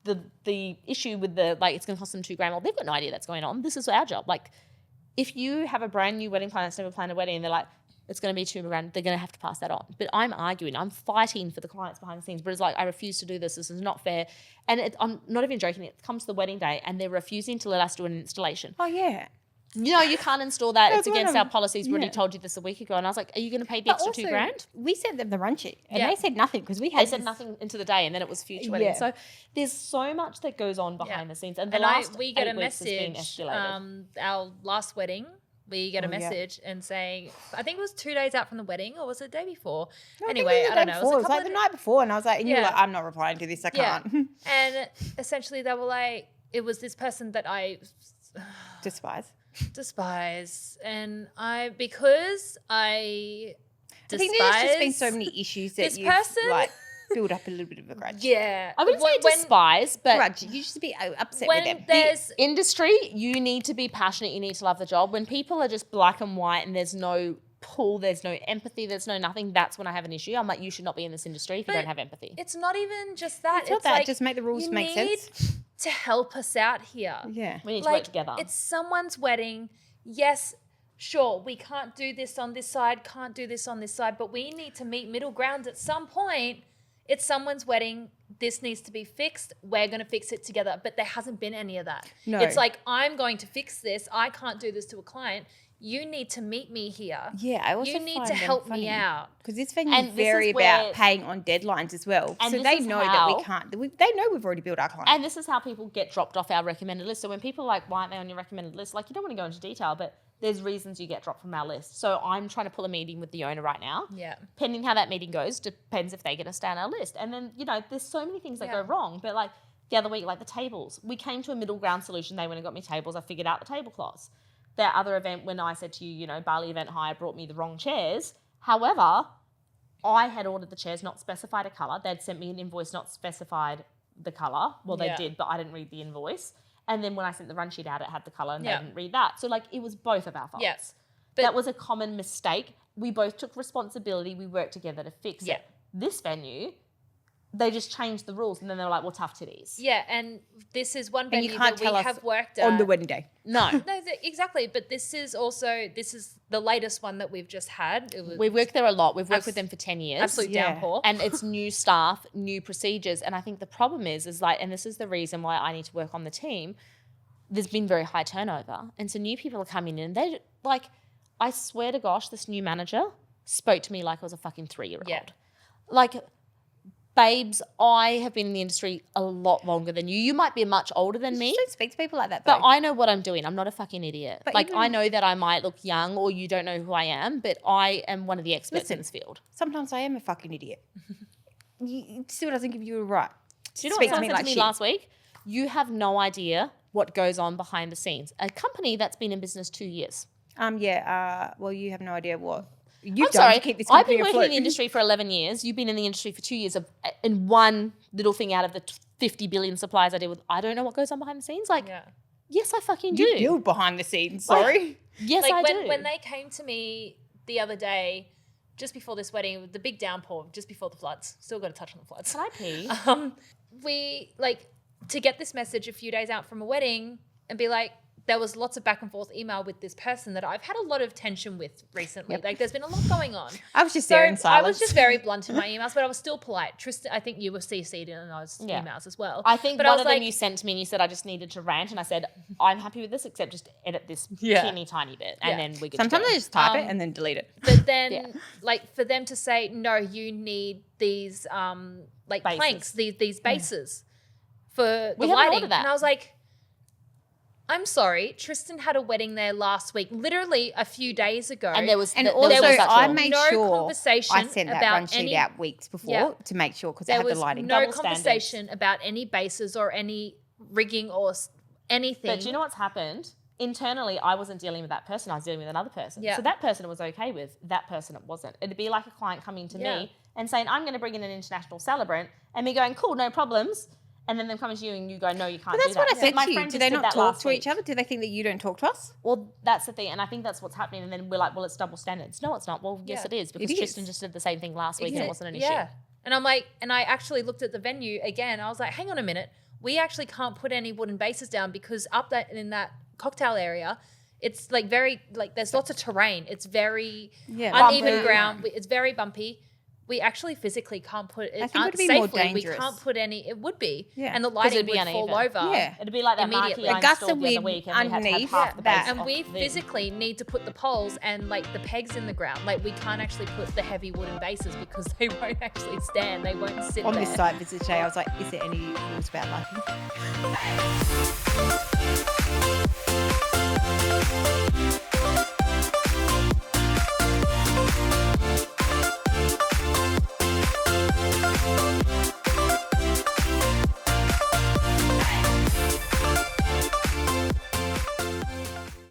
the issue with it's going to cost them $2,000. Well, they've got no idea that's going on. This is our job. If you have a brand new wedding planner that's never planned a wedding, and they're like, it's going to be $2,000, they're going to have to pass that on. But I'm arguing, I'm fighting for the clients behind the scenes, but it's I refuse to do this. This is not fair. And I'm not even joking. It comes to the wedding day and they're refusing to let us do an installation. Oh, yeah. No, you can't install that. That's It's against one our of- policies. We already yeah. told you this a week ago. And I was like, are you going to pay the extra $2,000? We sent them the run sheet and Yeah. they said nothing because we had They said nothing into the day, and then it was future weddings. Yeah. So there's so much that goes on behind the scenes. And the And last we get 8 a weeks has been message, escalated. our last wedding, we get a Oh, yeah. message and saying, I think it was 2 days out from the wedding, or was it the day before? No, Anyway, I don't know. It was a like couple the night before, and I was like, and you were Yeah. like, I'm not replying to this. I Yeah. can't. And essentially they were like, it was this person that I Despise. despise. And because I I despise. think there's just been so many issues that this you've person- build up a little bit of a grudge. Yeah. I wouldn't say When- despise, but Grudge. You just be upset with when them. there's industry, you need to be passionate. You need to love the job. When people are just black and white and there's no pull, there's no empathy, there's no nothing, that's when I have an issue. I'm like, you should not be in this industry if you But don't have empathy. it's not even just that. It's not that. like, Just make the rules you make need sense. to help us out here. Yeah. We need to work together. It's someone's wedding. Yes, sure, we can't do this on this side, can't do this on this side, but we need to meet middle ground at some point. It's someone's wedding. This needs to be fixed. We're going to fix it together. But there hasn't been any of that. No. It's like, I'm going to fix this. I can't do this to a client. You need to meet me here. Yeah, I also You need find to them help funny. me out. Because this venue And is this very is where- about paying on deadlines as well. And So this they is know that how- we can't. They know we've already built our client. And this is how people get dropped off our recommended list. So when people are like, why aren't they on your recommended list? You don't want to go into detail, but there's reasons you get dropped from our list. So I'm trying to pull a meeting with the owner right now. Yeah. Pending how that meeting goes, depends if they get us down our list. And then, there's so many things that go wrong. But the other week, the tables, we came to a middle ground solution. They went and got me tables. I figured out the tablecloths. That other event, when I said to you, Bali Event Hire brought me the wrong chairs. However, I had ordered the chairs, not specified a colour. They'd sent me an invoice, not specified the colour. Well, they Yeah. did, but I didn't read the invoice. And then when I sent the run sheet out, it had the colour and Yeah. they didn't read that. So it was both of our faults. Yes. That was a common mistake. We both took responsibility. We worked together to fix Yeah. it. this venue, they just changed the rules and then they were like, well, tough titties. Yeah, and this is one And you venue can't that we tell us have worked at. on the wedding day. No. No, exactly. But this is the latest one that we've just had. We've worked there a lot. We've worked with them for 10 years. absolute Yeah. downpour. And it's new staff, new procedures. And I think the problem is like, and this is the reason why I need to work on the team, there's been very high turnover. And so new people are coming in. They like, I swear to gosh, this new manager spoke to me like I was a fucking 3-year-old. Yeah. Like, babes, I have been in the industry a lot longer than you. You might be much older than me. You don't speak to people like that, though. But I know what I'm doing. I'm not a fucking idiot. But like, even- I know that I might look young or you don't know who I am, but I am one of the experts in this field. Sometimes I am a fucking idiot. It still doesn't give you a right. Do you know Speak what to someone me said like to me shit. last week? You have no idea what goes on behind the scenes. A company that's been in business 2 years. Well, you have no idea what you've I'm done sorry, to keep this I've company been working afloat. in the industry for 11 years. You've been in the industry for 2 years in one little thing out of the 50 billion supplies I deal with. I don't know what goes on behind the scenes. Like, Yeah. yes, I fucking do. You build behind the scenes, sorry. Yes, Like I do. when they came to me the other day, just before this wedding, the big downpour, just before the floods. Still got to touch on the floods. Can I pee? We to get this message a few days out from a wedding and be like, there was lots of back and forth email with this person that I've had a lot of tension with recently. Yep. Like, there's been a lot going on. I was just there in I silence. was just very blunt in my emails, but I was still polite. Tristan, I think you were CC'd in those Yeah. emails as well. I think but one I was of them like, you sent to me and you said I just needed to rant, and I said I'm happy with this, except just edit this Yeah. teeny tiny bit, and Yeah. then we could. Sometimes I just type it Um, and then delete it. But then, Yeah. like, for them to say, no, you need these, like, Bases. planks, these bases for the We haven't lighting. ordered that. And I was like, I'm sorry, Tristan had a wedding there last week, literally a few days ago. And there was And there also, was such I a- made no sure conversation I sent that about run sheet any- out weeks before Yeah. to make sure because I there had the was lighting. no Double standards. conversation about any bases or any rigging or anything. But do you know what's happened? Internally, I wasn't dealing with that person. I was dealing with another person. Yeah. So that person it was okay with. That person it wasn't. It'd be like a client coming to Yeah. me and saying, I'm going to bring in an international celebrant, and me going, cool, no problems. And then them coming to you and you go, no, you can't But that's do what that. I said My to you. friend Do just they did not that talk last to each week. other? Do they think that you don't talk to us? Well, that's the thing. And I think that's what's happening. And then we're like, well, it's double standards. No, it's not. Well, yes, Yeah. it is. Because It is. Tristan just did the same thing last week and it wasn't an Yeah. issue. And I'm like, and I actually looked at the venue again. I was like, hang on a minute. We actually can't put any wooden bases down because up that in that cocktail area, it's like very, like there's lots of terrain. It's very uneven Bumpy. ground. It's very bumpy. We actually physically can't put it I think it would be more safely. We dangerous. can't put any. It would be, Yeah. and the 'Cause lighting it'd be would fall uneven. over. Yeah. It'd be like that Immediately. marquee I A gust installed of the other wind week and we had to have underneath half the that. base And off we the- physically need to put the poles and like the pegs in the ground. Like we can't actually put the heavy wooden bases because they won't actually stand. They won't sit On there. this site visit today, I was like, is there any rules about lighting?